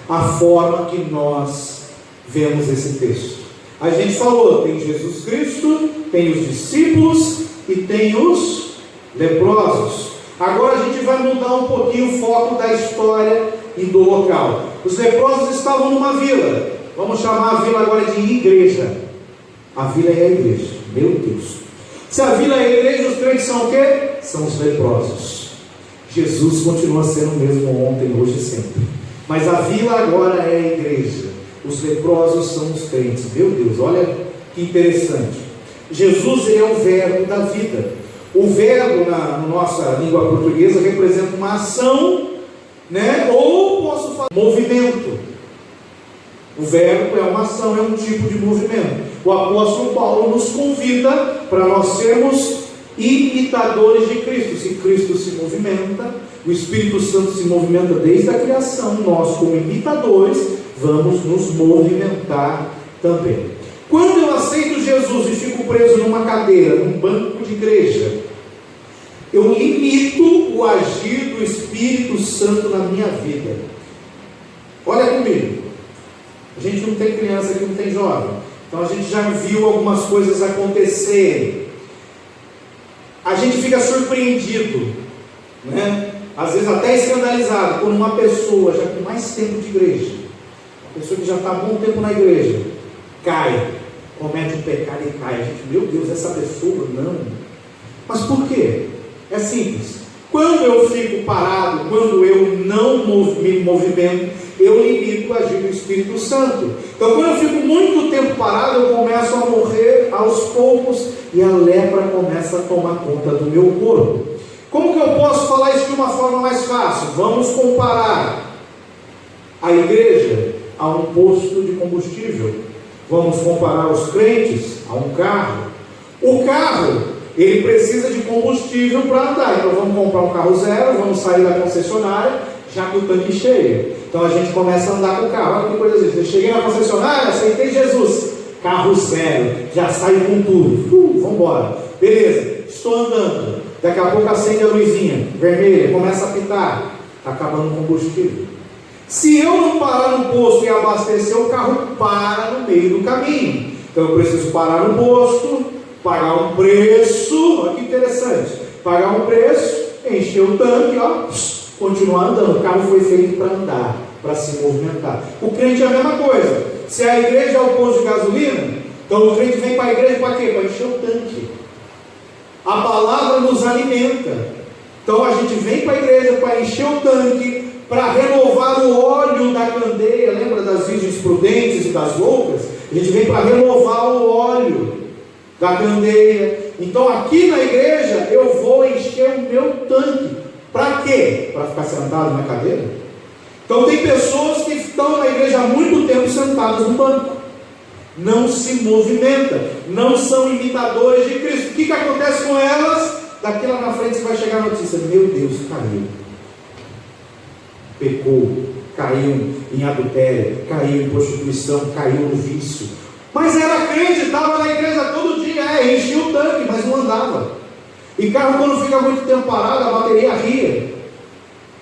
a forma que nós vemos esse texto. A gente falou, tem Jesus Cristo, tem os discípulos e tem os leprosos. Agora a gente vai mudar um pouquinho o foco da história e do local. Os leprosos estavam numa vila. Vamos chamar a vila agora de igreja. A vila é a igreja. Meu Deus. Se a vila é a igreja, os crentes são o quê? São os leprosos. Jesus continua sendo o mesmo ontem, hoje e sempre. Mas a vila agora é a igreja. Os leprosos são os crentes. Meu Deus, olha que interessante. Jesus é o verbo da vida. O verbo na nossa língua portuguesa representa uma ação, ou posso falar movimento. O verbo é uma ação, é um tipo de movimento. O apóstolo Paulo nos convida para nós sermos imitadores de Cristo. Se Cristo se movimenta, o Espírito Santo se movimenta desde a criação, nós como imitadores vamos nos movimentar também. Quando eu aceito Jesus e fico preso numa cadeira, num banco de igreja, eu limito o agir do Espírito Santo na minha vida. Olha comigo. A gente não tem criança aqui, não tem jovem. Então a gente já viu algumas coisas acontecerem. A gente fica surpreendido, às vezes até escandalizado, quando uma pessoa já com mais tempo de igreja, uma pessoa que já está há bom tempo na igreja, cai, comete um pecado e cai. A gente, meu Deus, essa pessoa, não. Mas por quê? É simples. Quando eu fico parado, quando eu não me movimento, eu limito o agir do Espírito Santo. Então quando eu fico muito tempo parado, eu começo a morrer aos poucos e a lepra começa a tomar conta do meu corpo. Como que eu posso falar isso de uma forma mais fácil? Vamos comparar a igreja a um posto de combustível. Vamos comparar os crentes a um carro. O carro, ele precisa de combustível para andar. Então vamos comprar um carro zero, vamos sair da concessionária já com o tanque cheio. Então a gente começa a andar com o carro. Olha que coisa assim. Eu cheguei na concessionária, aceitei Jesus. Carro zero, já saio com tudo. Vamos embora. Beleza, estou andando. Daqui a pouco acende a luzinha vermelha, começa a pitar. Está acabando o combustível. Se eu não parar no posto e abastecer, o carro para no meio do caminho. Então eu preciso parar no posto, pagar um preço. Olha que interessante. Pagar um preço, encher o tanque, ó, continuar andando. O carro foi feito para andar, para se movimentar. O crente é a mesma coisa. Se a igreja é o posto de gasolina, então o crente vem para a igreja para quê? Para encher o tanque. A palavra nos alimenta. Então a gente vem para a igreja para encher o tanque, para renovar o óleo da candeia. Lembra das virgens prudentes e das loucas? A gente vem para renovar o óleo da candeia. Então aqui na igreja eu vou encher o meu tanque. Para quê? Para ficar sentado na cadeira? Então tem pessoas que estão na igreja há muito tempo sentadas no banco, não se movimentam, não são imitadores de Cristo. O que acontece com elas? Daqui lá na frente você vai chegar a notícia: meu Deus, caiu, pecou, caiu em adultério, caiu em prostituição, caiu no vício. Mas era crente, estava na igreja todo dia, enchia o tanque, mas não andava. E carro, quando fica muito tempo parado, a bateria ria,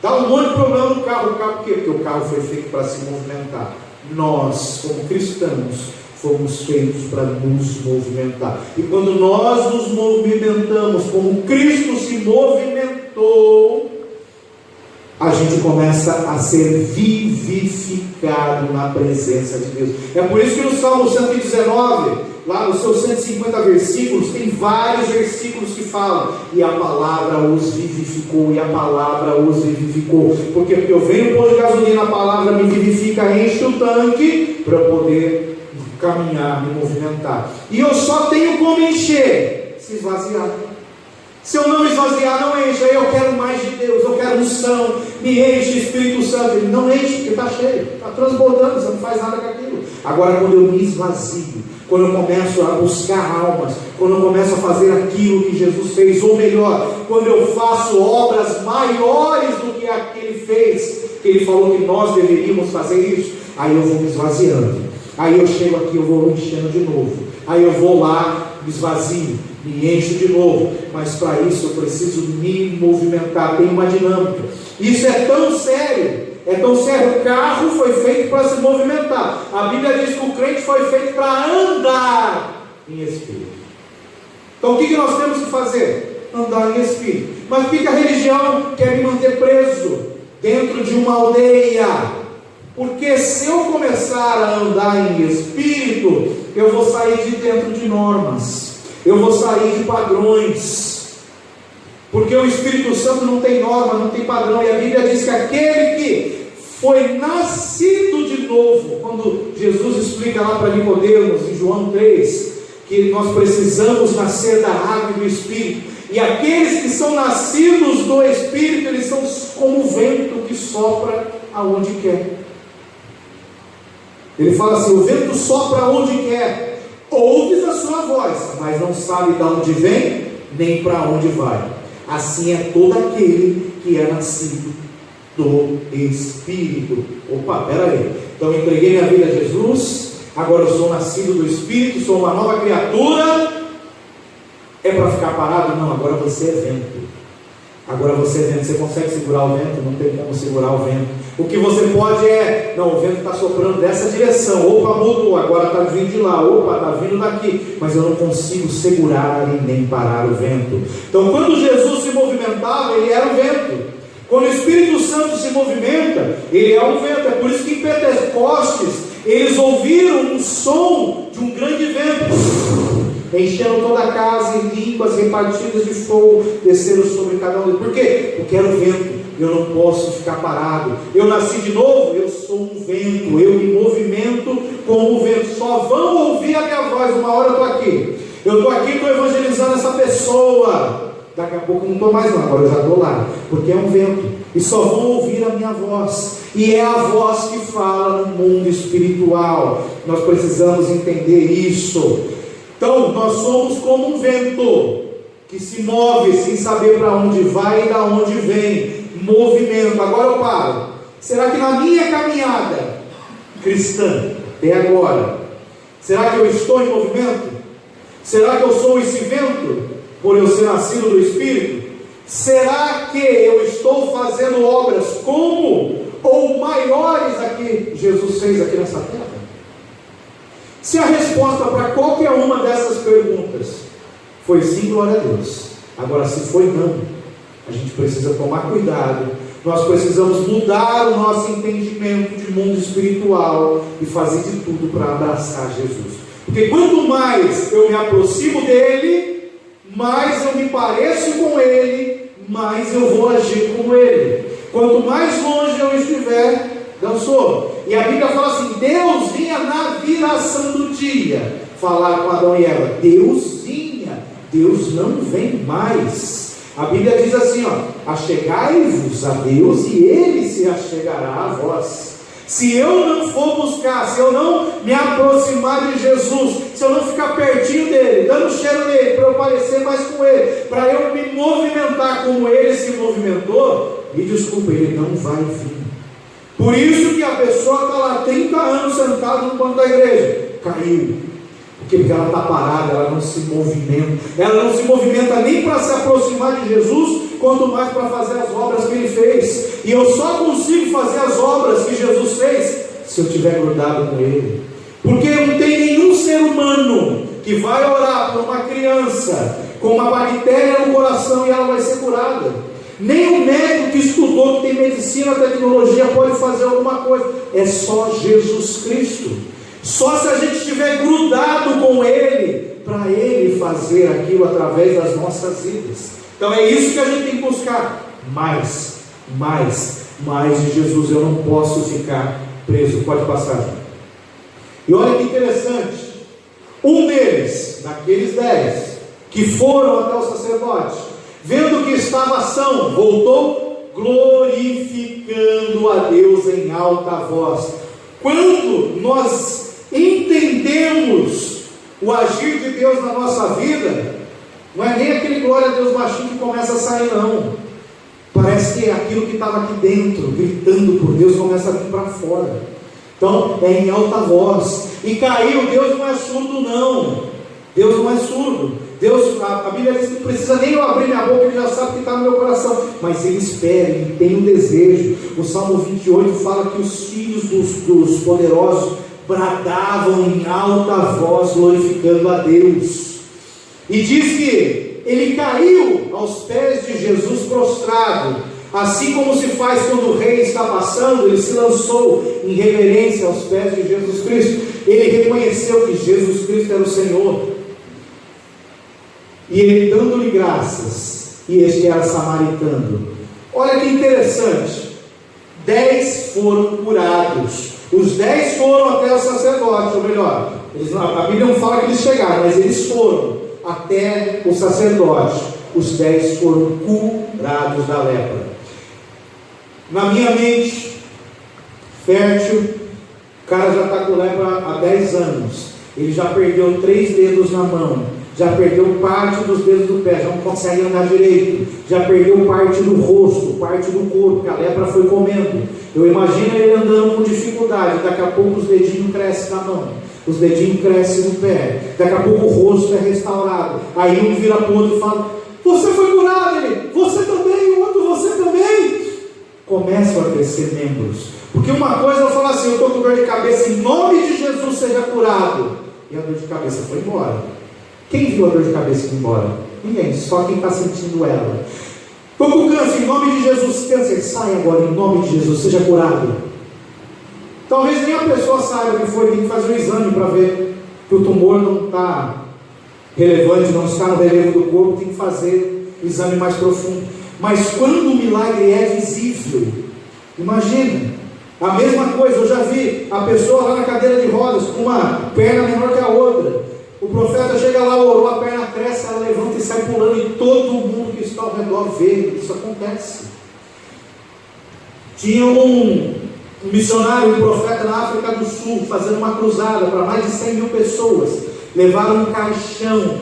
dá um monte de problema no carro. O carro por quê? Porque o carro foi feito para se movimentar. Nós, como cristãos, fomos feitos para nos movimentar. E quando nós nos movimentamos como Cristo se movimentou, a gente começa a ser vivificado na presença de Deus. É por isso que no Salmo 119, lá nos seus 150 versículos, tem vários versículos que falam: e a palavra os vivificou, e a palavra os vivificou. Por quê? Porque eu venho pôr de gasolina, a palavra me vivifica, enche o tanque para eu poder caminhar, me movimentar. E eu só tenho como encher se esvaziar. Se eu não me esvaziar, não enche. Aí eu quero mais de Deus, eu quero unção, me enche Espírito Santo. Ele não enche, porque está cheio, está transbordando, você não faz nada com aquilo. Agora, quando eu me esvazio, quando eu começo a buscar almas, quando eu começo a fazer aquilo que Jesus fez, ou melhor, quando eu faço obras maiores do que a que Ele fez, que Ele falou que nós deveríamos fazer isso, aí eu vou me esvaziando. Aí eu chego aqui, eu vou enchendo de novo. Aí eu vou lá, me esvazio, me encho de novo. Mas para isso eu preciso me movimentar. Tem uma dinâmica. Isso é tão sério. É tão sério. O carro foi feito para se movimentar. A Bíblia diz que o crente foi feito para andar em espírito. Então o que nós temos que fazer? Andar em espírito. Mas por que a religião quer me manter preso dentro de uma aldeia? Porque se eu começar a andar em espírito, eu vou sair de dentro de normas, eu vou sair de padrões, porque o Espírito Santo não tem norma, não tem padrão. E a Bíblia diz que aquele que foi nascido de novo, quando Jesus explica lá para Nicodemos em João 3, que nós precisamos nascer da água e do Espírito, e aqueles que são nascidos do Espírito, eles são como o vento que sopra aonde quer. Ele fala assim: o vento sopra onde quer, ouves a sua voz, mas não sabe de onde vem, nem para onde vai. Assim é todo aquele que é nascido do Espírito. Opa, peraí, então eu entreguei minha vida a Jesus, agora eu sou nascido do Espírito, sou uma nova criatura. É para ficar parado? Não, agora você é vento. Agora você é vento. Você consegue segurar o vento? Não tem como segurar o vento. O que você pode é: não, o vento está soprando dessa direção, opa, mudou, agora está vindo de lá, opa, está vindo daqui, mas eu não consigo segurar e nem parar o vento. Então quando Jesus se movimentava, ele era o vento. Quando o Espírito Santo se movimenta, ele é um vento. É por isso que em Pentecostes eles ouviram um som de um grande vento, enchendo toda a casa, e línguas repartidas de fogo desceram sobre cada um. Por quê? Porque era o vento. Eu não posso ficar parado. Eu nasci de novo, eu sou um vento, eu me movimento como o vento. Só vão ouvir a minha voz. Uma hora eu estou aqui, estou evangelizando essa pessoa, Daqui a pouco eu não estou mais não, agora eu já estou lá, porque é um vento, e só vão ouvir a minha voz, e é a voz que fala no mundo espiritual. Nós precisamos entender isso. Então nós somos como um vento, que se move sem saber para onde vai e da onde vem, movimento. Agora eu paro, será que na minha caminhada cristã, até agora, será que eu estou em movimento? Será que eu sou esse vento, por eu ser nascido do Espírito? Será que eu estou fazendo obras como ou maiores a que Jesus fez aqui nessa terra? Se a resposta para qualquer uma dessas perguntas foi sim, glória a Deus. Agora, se foi não, a gente precisa tomar cuidado. Nós precisamos mudar o nosso entendimento de mundo espiritual e fazer de tudo para abraçar Jesus. Porque quanto mais eu me aproximo dele, mais eu me pareço com ele, mais eu vou agir como ele. Quanto mais longe eu estiver, não sou. E a Bíblia fala assim: Deus vinha na viração do dia falar com Adão e Eva. Deus vinha, Deus não vem mais. A Bíblia diz assim, achegai-vos a Deus e Ele se achegará a vós. Se eu não for buscar, se eu não me aproximar de Jesus, se eu não ficar pertinho dele, dando cheiro nele, para eu parecer mais com ele, para eu me movimentar como ele se movimentou, me desculpa, ele não vai vir. Por isso que a pessoa está lá 30 anos sentada no banco da igreja, caiu, porque ela está parada, ela não se movimenta nem para se aproximar de Jesus, quanto mais para fazer as obras que ele fez. E eu só consigo fazer as obras que Jesus fez se eu estiver grudado com ele, porque não tem nenhum ser humano que vai orar por uma criança com uma bactéria no coração e ela vai ser curada. Nem o médico que estudou, que tem medicina, tecnologia, pode fazer alguma coisa. É só Jesus Cristo. Só se a gente estiver grudado com ele, para ele fazer aquilo através das nossas vidas. Então é isso que a gente tem que buscar. Mais de Jesus. Eu não posso ficar preso. Pode passar. E olha que interessante. Um deles, daqueles 10 que foram até o sacerdote, vendo que estava são, voltou glorificando a Deus em alta voz. Quando nós entendemos o agir de Deus na nossa vida, não é nem aquele glória a Deus baixinho que começa a sair, não. Parece que aquilo que estava aqui dentro, gritando por Deus, começa a vir para fora. Então é em alta voz. E caiu. Deus não é surdo, não. Deus não é surdo. Deus, a Bíblia diz que não precisa nem eu abrir minha boca, Ele já sabe o que está no meu coração. Mas Ele espera, Ele tem um desejo. O Salmo 28 fala que os filhos dos poderosos bradavam em alta voz, glorificando a Deus. E diz que ele caiu aos pés de Jesus prostrado, assim como se faz quando o rei está passando. Ele se lançou em reverência aos pés de Jesus Cristo. Ele reconheceu que Jesus Cristo era o Senhor, e ele dando-lhe graças, e este era samaritano. Olha que interessante, 10 foram curados. Os 10 foram até o sacerdote, ou melhor, a Bíblia não fala que eles chegaram, mas eles foram até o sacerdote. Os 10 foram curados da lepra. Na minha mente fértil, o cara já está com lepra há 10 anos. Ele já perdeu 3 dedos na mão, já perdeu parte dos dedos do pé, já não consegue andar direito, já perdeu parte do rosto, parte do corpo, que a lepra foi comendo. Eu imagino ele andando com dificuldade. Daqui a pouco os dedinhos crescem na mão, os dedinhos crescem no pé, daqui a pouco o rosto é restaurado. Aí um vira para o outro e fala: você foi curado. Ele: você também. O outro: você também. Começam a crescer membros. Porque uma coisa eu falo assim: eu estou com dor de cabeça, em nome de Jesus seja curado, e a dor de cabeça foi embora. Quem viu a dor de cabeça ir embora? Ninguém, só quem está sentindo ela. Estou com câncer, em nome de Jesus, câncer, sai agora, em nome de Jesus, seja curado. Talvez nem a pessoa saiba que foi, tem que fazer um exame para ver que o tumor não está relevante, não está no relevo do corpo, tem que fazer um exame mais profundo. Mas quando o milagre é visível, imagina, a mesma coisa. Eu já vi a pessoa lá na cadeira de rodas, com uma perna menor que a outra, O profeta chega lá, orou, a perna cresce, ela levanta e sai pulando, e todo mundo que está ao redor vê. Isso acontece. Tinha um missionário, um profeta na África do Sul, fazendo uma cruzada para mais de 100 mil pessoas. Levaram um caixão,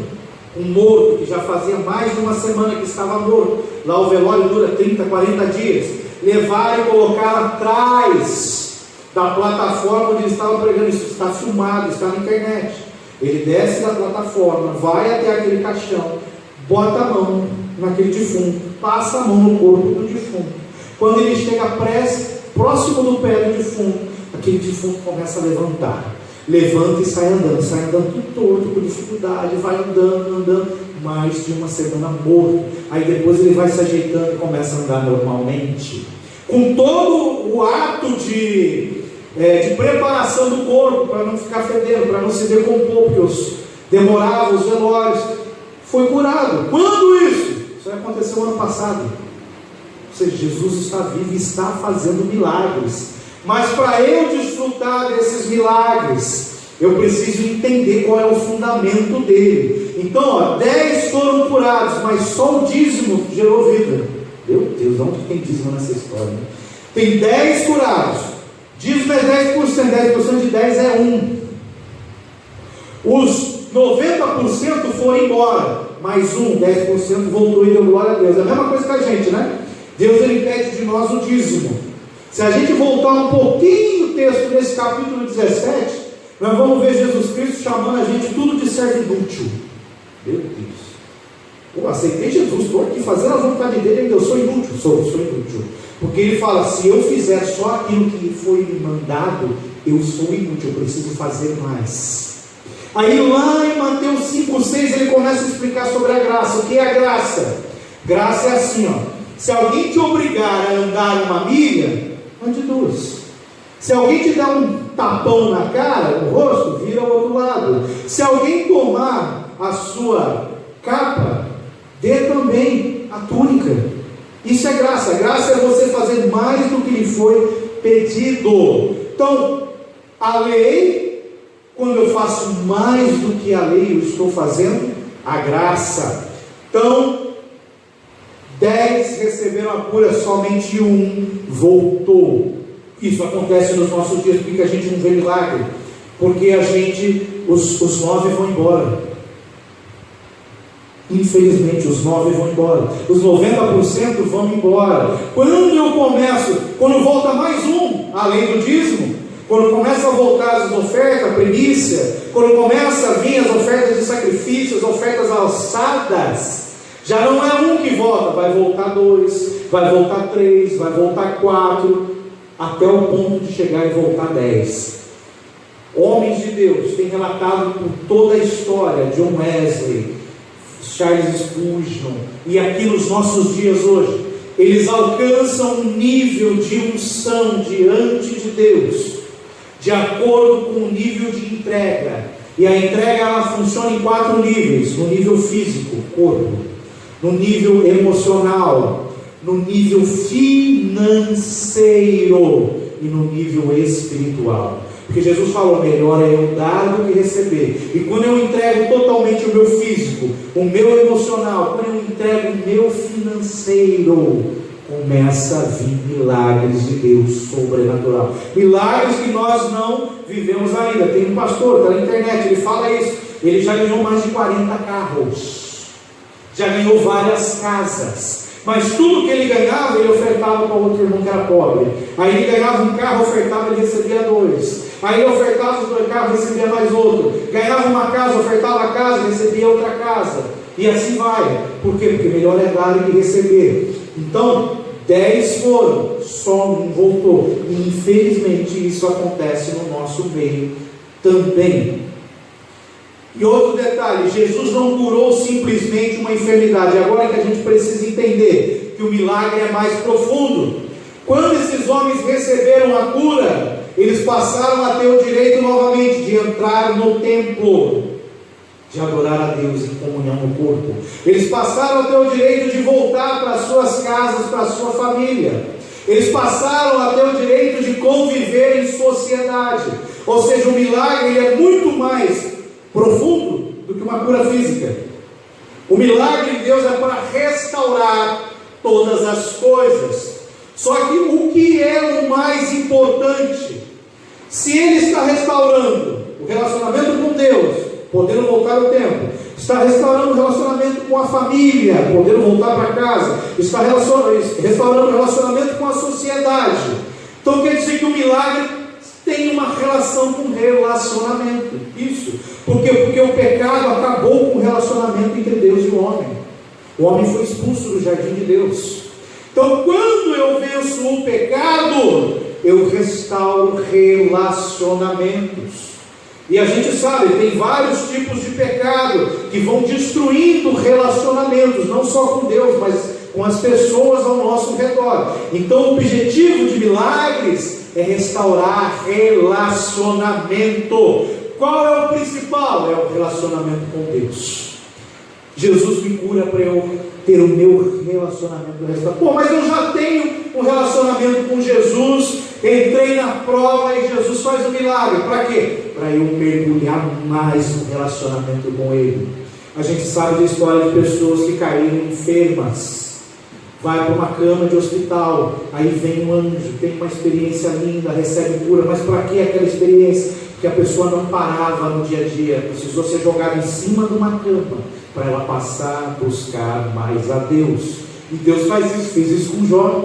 um morto que já fazia mais de uma semana que estava morto. Lá o velório dura 30, 40 dias. Levaram e colocaram atrás da plataforma onde ele estava pregando. Isso está filmado, está na internet. Ele desce da plataforma, vai até aquele caixão, bota a mão naquele defunto, passa a mão no corpo do defunto. Quando ele chega próximo do pé do defunto, aquele defunto começa a levantar. Levanta e sai andando tudo torto, com dificuldade, vai andando, mais de uma semana morto. Aí depois ele vai se ajeitando e começa a andar normalmente, com todo o ato de preparação do corpo, para não ficar fedendo, para não se decompor, porque demorava os velórios. Foi curado. Quando isso? Isso aconteceu ano passado. Ou seja, Jesus está vivo e está fazendo milagres. Mas para eu desfrutar desses milagres, eu preciso entender qual é o fundamento dele. Então, 10 foram curados, mas só o dízimo gerou vida. Meu Deus, onde tem dízimo nessa história? Né? Tem 10 curados. Dízimo é 10%, 10% de 10 é 1. Os 90% foram embora, mais 10% voltou e deu glória a Deus. É a mesma coisa que a gente, né? Deus, ele pede de nós o dízimo. Se a gente voltar um pouquinho o texto nesse capítulo 17, nós vamos ver Jesus Cristo chamando a gente tudo de servo inútil. Meu Deus, eu aceitei Jesus, estou aqui fazendo a vontade dele, ainda eu sou inútil, sou inútil. Porque ele fala, se eu fizer só aquilo que foi me mandado, eu sou inútil, eu preciso fazer mais. Aí lá em Mateus 5,6 ele começa a explicar sobre a graça. O que é a graça? Graça é assim, ó. Se alguém te obrigar a andar uma milha, ande 2. Se alguém te dá um tapão na cara, no rosto, vira ao outro lado. Se alguém tomar a sua capa, dê também a túnica. Isso é graça. Graça é você fazer mais do que lhe foi pedido. Então, a lei, quando eu faço mais do que a lei, eu estou fazendo a graça. Então, 10 receberam a cura, somente 1 voltou. Isso acontece nos nossos dias. Porque a gente não vê milagre? Porque os 9 vão embora. Infelizmente, os 9 vão embora. Os 90% vão embora. Quando volta mais 1, além do dízimo, quando começa a voltar as ofertas, a primícia, quando começa a vir as ofertas de sacrifício, as ofertas alçadas, já não é 1 que volta, vai voltar 2, vai voltar 3, vai voltar 4, até o ponto de chegar e voltar 10. Homens de Deus têm relatado por toda a história, John Wesley, Charles Spurgeon, e aqui nos nossos dias hoje, eles alcançam um nível de unção diante de Deus, de acordo com o nível de entrega. E a entrega, ela funciona em 4 níveis: no nível físico, corpo, no nível emocional, no nível financeiro e no nível espiritual. Porque Jesus falou, melhor é eu dar do que receber. E quando eu entrego totalmente o meu físico, o meu emocional, quando eu entrego o meu financeiro, começa a vir milagres de Deus sobrenatural. Milagres que nós não vivemos ainda. Tem um pastor, está na internet, ele fala isso. Ele já ganhou mais de 40 carros, já ganhou várias casas. Mas tudo que ele ganhava, ele ofertava para outro irmão que era pobre. Aí ele ganhava um carro, ofertava, ele recebia 2. Aí ele ofertava os 2 carros, recebia mais outro. Ganhava uma casa, ofertava a casa, recebia outra casa. E assim vai. Por quê? Porque melhor é dar do que receber. Então, 10 foram, só 1 voltou. E infelizmente isso acontece no nosso meio também. E outro detalhe, Jesus não curou simplesmente uma enfermidade. Agora que a gente precisa entender que o milagre é mais profundo. Quando esses homens receberam a cura, eles passaram a ter o direito novamente de entrar no templo, de adorar a Deus em comunhão no corpo. Eles passaram a ter o direito de voltar para as suas casas, para a sua família. Eles passaram a ter o direito de conviver em sociedade. Ou seja, o milagre ele é muito mais profundo que uma cura física. O milagre de Deus é para restaurar todas as coisas. Só que o que é o mais importante? Se Ele está restaurando o relacionamento com Deus, podendo voltar ao templo, está restaurando o relacionamento com a família, podendo voltar para casa, está restaurando o relacionamento com a sociedade. Então quer dizer que o milagre tem uma relação com relacionamento. Isso. Por quê? Porque o pecado acabou com o relacionamento entre Deus e o homem. O homem foi expulso do jardim de Deus. Então quando eu venço o pecado, eu restauro relacionamentos. E a gente sabe, tem vários tipos de pecado que vão destruindo relacionamentos, não só com Deus, mas com as pessoas ao nosso redor. Então o objetivo de milagres é restaurar relacionamento. Qual é o principal? É o relacionamento com Deus. Jesus me cura para eu ter o meu relacionamento restaurado. Pô, mas eu já tenho um relacionamento com Jesus, entrei na prova e Jesus faz um milagre. Para quê? Para eu mergulhar mais no relacionamento com Ele. A gente sabe da história de pessoas que caíram enfermas, vai para uma cama de hospital, aí vem um anjo, tem uma experiência linda, recebe cura. Mas para que aquela experiência? Porque a pessoa não parava no dia a dia, precisou ser jogada em cima de uma cama para ela passar a buscar mais a Deus. E Deus faz isso, fez isso com Jó.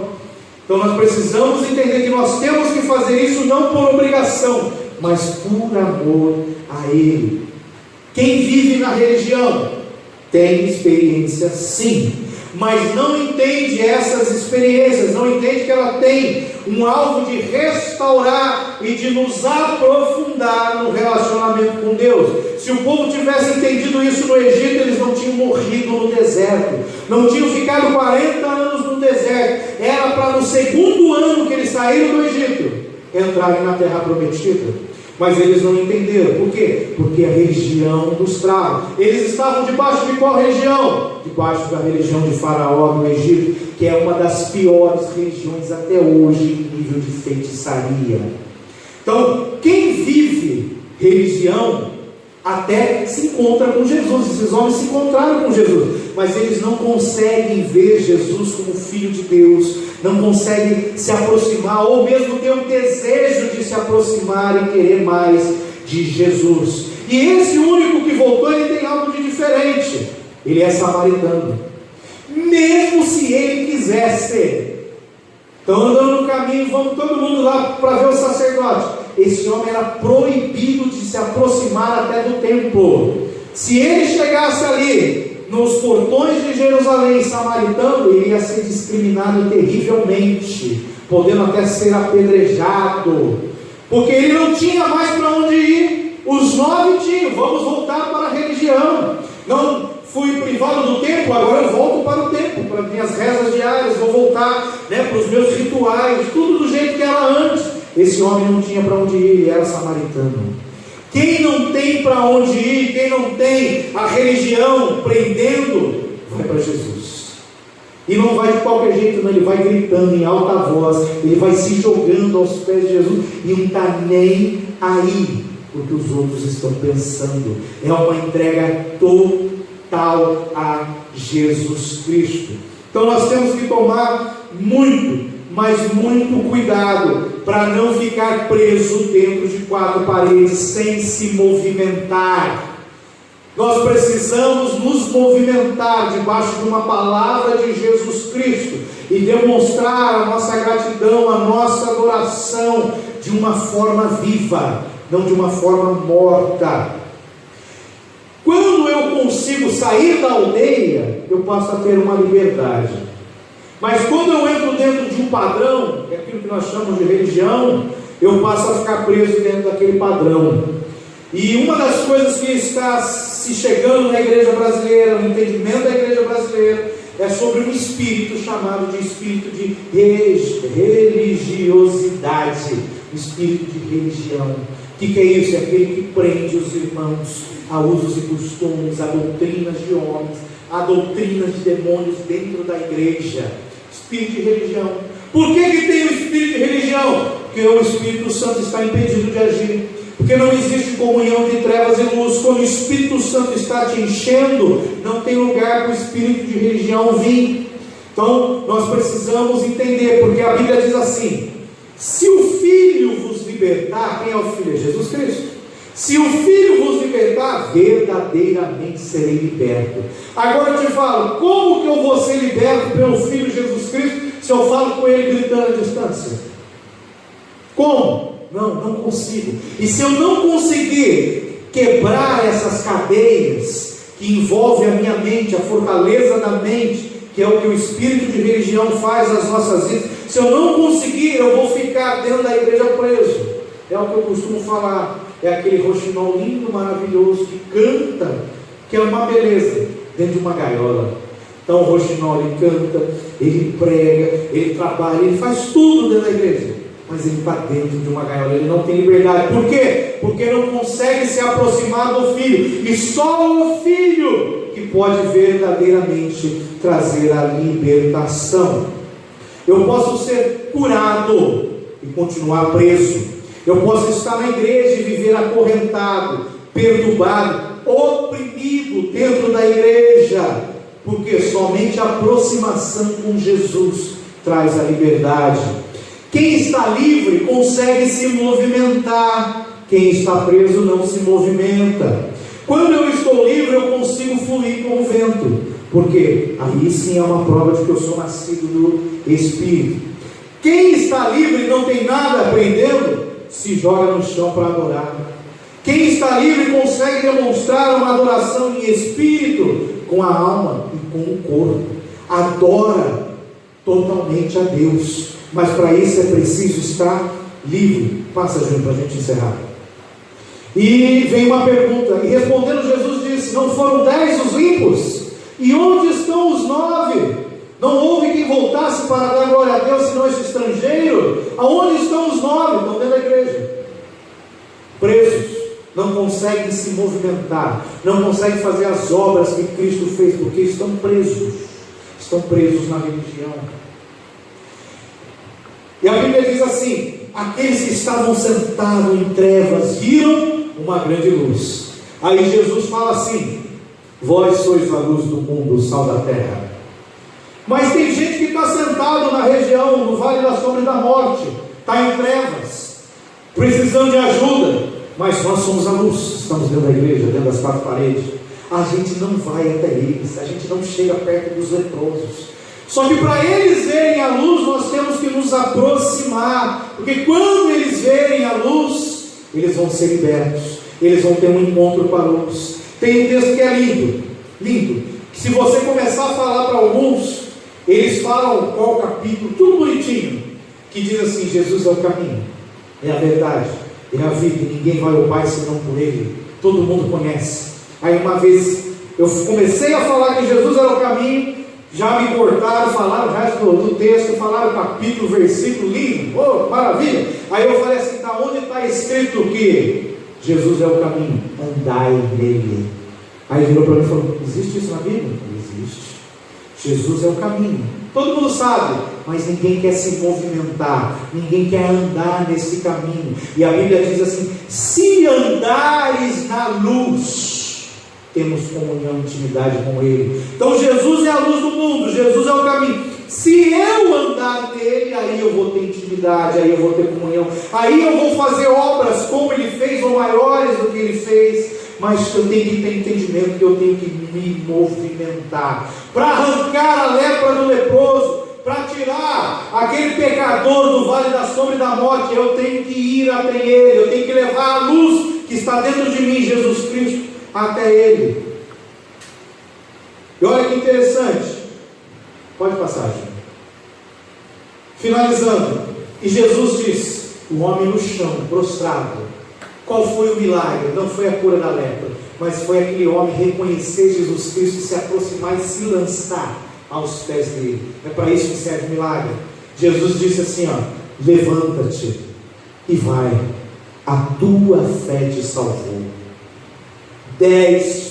Então nós precisamos entender que nós temos que fazer isso não por obrigação, mas por amor a Ele. Quem vive na religião tem experiência sim, mas não entende essas experiências, não entende que ela tem um alvo de restaurar e de nos aprofundar no relacionamento com Deus. Se o povo tivesse entendido isso no Egito, eles não tinham morrido no deserto, não tinham ficado 40 anos no deserto. Era para no segundo ano que eles saíram do Egito entrarem na terra prometida. Mas eles não entenderam. Por quê? Porque a religião dos trava. Eles estavam debaixo de qual religião? Debaixo da religião de Faraó no Egito, que é uma das piores religiões até hoje em nível de feitiçaria. Então, quem vive religião até se encontra com Jesus. Esses homens se encontraram com Jesus, mas eles não conseguem ver Jesus como Filho de Deus, não conseguem se aproximar, ou mesmo ter um desejo de se aproximar e querer mais de Jesus. E esse único que voltou, ele tem algo de diferente. Ele é samaritano, mesmo se ele quisesse. Estão andando no caminho, vamos todo mundo lá para ver o sacerdote. Esse homem era proibido de se aproximar até do templo. Se ele chegasse ali nos portões de Jerusalém, samaritano, ele ia ser discriminado terrivelmente, podendo até ser apedrejado, porque ele não tinha mais para onde ir. Os 9 tinham, vamos voltar para a religião. Não fui privado do templo, agora eu volto para o templo, para minhas rezas diárias, vou voltar para os meus rituais, tudo do jeito que era antes. Esse homem não tinha para onde ir, ele era samaritano. Quem não tem para onde ir, quem não tem a religião prendendo, vai para Jesus. E não vai de qualquer jeito, não, ele vai gritando em alta voz, ele vai se jogando aos pés de Jesus, e não está nem aí, porque os outros estão pensando. É uma entrega total a Jesus Cristo. Então nós temos que tomar muito, mas muito cuidado para não ficar preso dentro de 4 paredes sem se movimentar. Nós precisamos nos movimentar debaixo de uma palavra de Jesus Cristo e demonstrar a nossa gratidão, a nossa adoração de uma forma viva, não de uma forma morta. Quando eu consigo sair da aldeia, eu passo a ter uma liberdade. Mas quando eu entro dentro de um padrão, é aquilo que nós chamamos de religião, eu passo a ficar preso dentro daquele padrão. E uma das coisas que está se chegando na igreja brasileira, no entendimento da igreja brasileira, é sobre um espírito chamado de espírito de religiosidade, espírito de religião. O que é isso? É aquele que prende os irmãos a usos e costumes, a doutrinas de homens, a doutrinas de demônios dentro da igreja. Espírito de religião. Por que tem o espírito de religião? Porque o Espírito Santo está impedido de agir. porque não existe comunhão de trevas e luz. Quando o Espírito Santo está te enchendo, não tem lugar para o espírito de religião vir. Então nós precisamos entender, porque a Bíblia diz assim: se o Filho vos libertar, quem é o Filho? É Jesus Cristo. Se o Filho vos libertar, verdadeiramente serei liberto. Agora eu te falo, como que eu vou ser liberto pelo Filho Jesus Cristo, se eu falo com Ele gritando à distância? Como? Não consigo. E se eu não conseguir quebrar essas cadeias que envolvem a minha mente, a fortaleza da mente, que é o que o espírito de religião faz nas nossas vidas, se eu não conseguir, eu vou ficar dentro da igreja preso. É o que eu costumo falar. É aquele roxinol lindo, maravilhoso, que canta, que é uma beleza, dentro de uma gaiola. Então o roxinol, ele canta, ele prega, ele trabalha, ele faz tudo dentro da igreja, mas ele está dentro de uma gaiola, ele não tem liberdade. Por quê? Porque não consegue se aproximar do Filho, e só o Filho que pode verdadeiramente trazer a libertação. Eu posso ser curado e continuar preso. Eu posso estar na igreja e viver acorrentado, perturbado, oprimido dentro da igreja, porque somente a aproximação com Jesus traz a liberdade. Quem está livre consegue se movimentar, quem está preso não se movimenta. Quando eu estou livre, eu consigo fluir com o vento, porque aí sim é uma prova de que eu sou nascido do Espírito. Quem está livre e não tem nada aprendendo, se joga no chão para adorar. Quem está livre consegue demonstrar uma adoração em espírito, com a alma e com o corpo. Adora totalmente a Deus, mas para isso é preciso estar livre. Passa, Júnior, para a gente encerrar. E vem uma pergunta, e respondendo Jesus disse: não foram 10 os limpos? E onde estão os 9? Não houve quem voltasse para dar glória a Deus, senão esse estrangeiro? Aonde estão os 9? Estão dentro da igreja, presos, não conseguem se movimentar, não conseguem fazer as obras que Cristo fez, porque estão presos na religião. E a Bíblia diz assim: aqueles que estavam sentados em trevas viram uma grande luz. Aí Jesus fala assim: vós sois a luz do mundo, o sal da terra. Mas tem gente que está sentado na região, no vale da sombra e da morte, está em trevas, precisando de ajuda. Mas nós somos a luz, estamos dentro da igreja, dentro das 4 paredes. A gente não vai até eles, a gente não chega perto dos leprosos. Só que para eles verem a luz, nós temos que nos aproximar, porque quando eles verem a luz, eles vão ser libertos, eles vão ter um encontro com a luz. Tem um texto que é lindo, que se você começar a falar para alguns, eles falam qual capítulo, tudo bonitinho, que diz assim: Jesus é o caminho, é a verdade, é a vida, e ninguém vai ao Pai senão por Ele. Todo mundo conhece. Aí uma vez eu comecei a falar que Jesus era o caminho, já me cortaram, falaram o resto do texto, falaram capítulo, versículo, lindo, oh, maravilha. Aí eu falei assim: tá, onde está escrito que Jesus é o caminho? Andai nele. Aí virou para mim e falou: existe isso na Bíblia? Existe. Jesus é o caminho, todo mundo sabe, mas ninguém quer se movimentar, ninguém quer andar nesse caminho. E a Bíblia diz assim: se andares na luz, temos comunhão, intimidade com Ele. Então Jesus é a luz do mundo, Jesus é o caminho. Se eu andar nele, aí eu vou ter intimidade, aí eu vou ter comunhão, aí eu vou fazer obras como Ele fez, ou maiores do que Ele fez. Mas eu tenho que ter entendimento que eu tenho que me movimentar para arrancar a lepra do leproso, para tirar aquele pecador do vale da sombra e da morte. Eu tenho que ir até ele, eu tenho que levar a luz que está dentro de mim, Jesus Cristo, até ele. E olha que interessante, pode passar, gente. Finalizando, e Jesus disse: o homem no chão, prostrado. Qual foi o milagre? Não foi a cura da lepra, mas foi aquele homem reconhecer Jesus Cristo, se aproximar e se lançar aos pés dele. É para isso que serve o milagre. Jesus disse assim: ó, levanta-te e vai, a tua fé te salvou. 10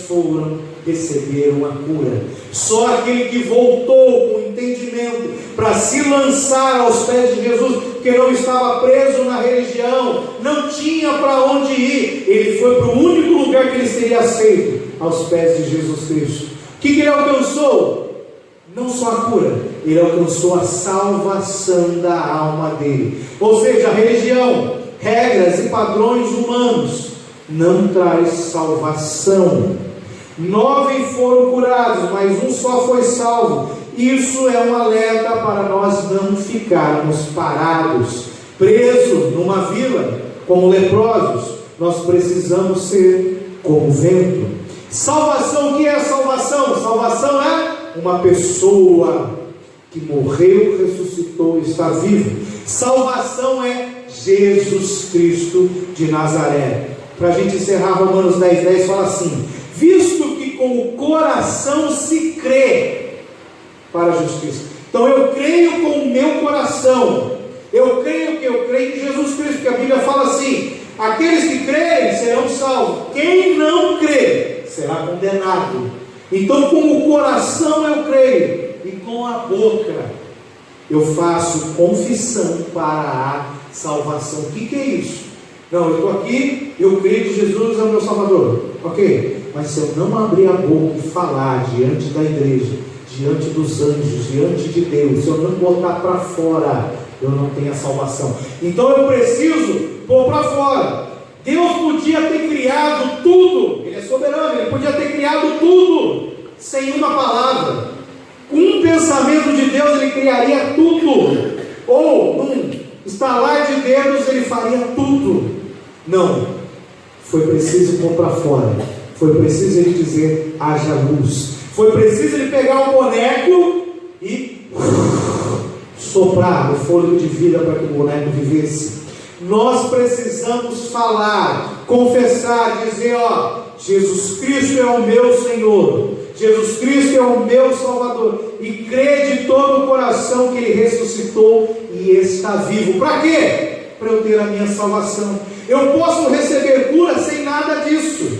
receberam a cura. Só aquele que voltou com entendimento para se lançar aos pés de Jesus, porque não estava preso na religião, não tinha tinha para onde ir. Ele foi para o único lugar que ele seria aceito, aos pés de Jesus Cristo. O que ele alcançou? Não só a cura, ele alcançou a salvação da alma dele. Ou seja, a religião, regras e padrões humanos não traz salvação. 9 foram curados, mas um só foi salvo. Isso é um alerta para nós não ficarmos parados, presos numa vila, como leprosos. Nós precisamos ser como vento. Salvação, o que é salvação? Salvação é uma pessoa que morreu, ressuscitou e está vivo. Salvação é Jesus Cristo de Nazaré. Para a gente encerrar, Romanos 10:10 fala assim: visto que com o coração se crê para a justiça. Então eu creio com o meu coração. Eu creio em Jesus Cristo, porque a Bíblia fala assim: aqueles que crerem serão salvos. Quem não crê será condenado. Então com o coração eu creio, e com a boca eu faço confissão para a salvação. O que é isso? Não, eu estou aqui, eu creio que Jesus é o meu Salvador, ok? Mas se eu não abrir a boca e falar diante da igreja, diante dos anjos, diante de Deus, se eu não botar para fora, eu não tenho a salvação. Então eu preciso pôr para fora. Deus podia ter criado tudo, Ele é soberano, Ele podia ter criado tudo sem uma palavra. Com um pensamento de Deus Ele criaria tudo, ou num estalar de dedos Ele faria tudo. Não, foi preciso pôr para fora, foi preciso Ele dizer: haja luz. Foi preciso Ele pegar o boneco e soprar o fôlego de vida para que o boneco vivesse. Nós precisamos falar, confessar, dizer: ó, Jesus Cristo é o meu Senhor, Jesus Cristo é o meu Salvador, e crer de todo o coração que Ele ressuscitou e está vivo. Para quê? Para eu ter a minha salvação. Eu posso receber cura sem nada disso,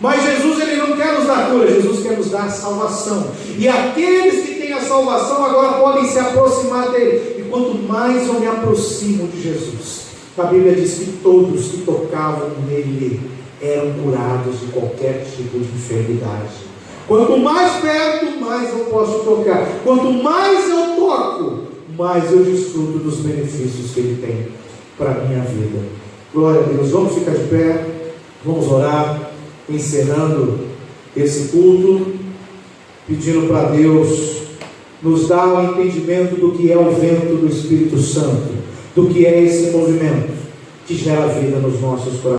mas Jesus Ele não quer nos dar cura, Jesus quer nos dar salvação. E aqueles que têm a salvação agora podem se aproximar dele. E quanto mais eu me aproximo de Jesus, a Bíblia diz que todos que tocavam nele eram curados de qualquer tipo de enfermidade. Quanto mais perto, mais eu posso tocar. Quanto mais eu toco, mais eu desfruto dos benefícios que Ele tem para a minha vida. Glória a Deus. Vamos ficar de pé, vamos orar, encerrando esse culto, pedindo para Deus nos dar o entendimento do que é o vento do Espírito Santo, do que é esse movimento que gera vida nos nossos corações.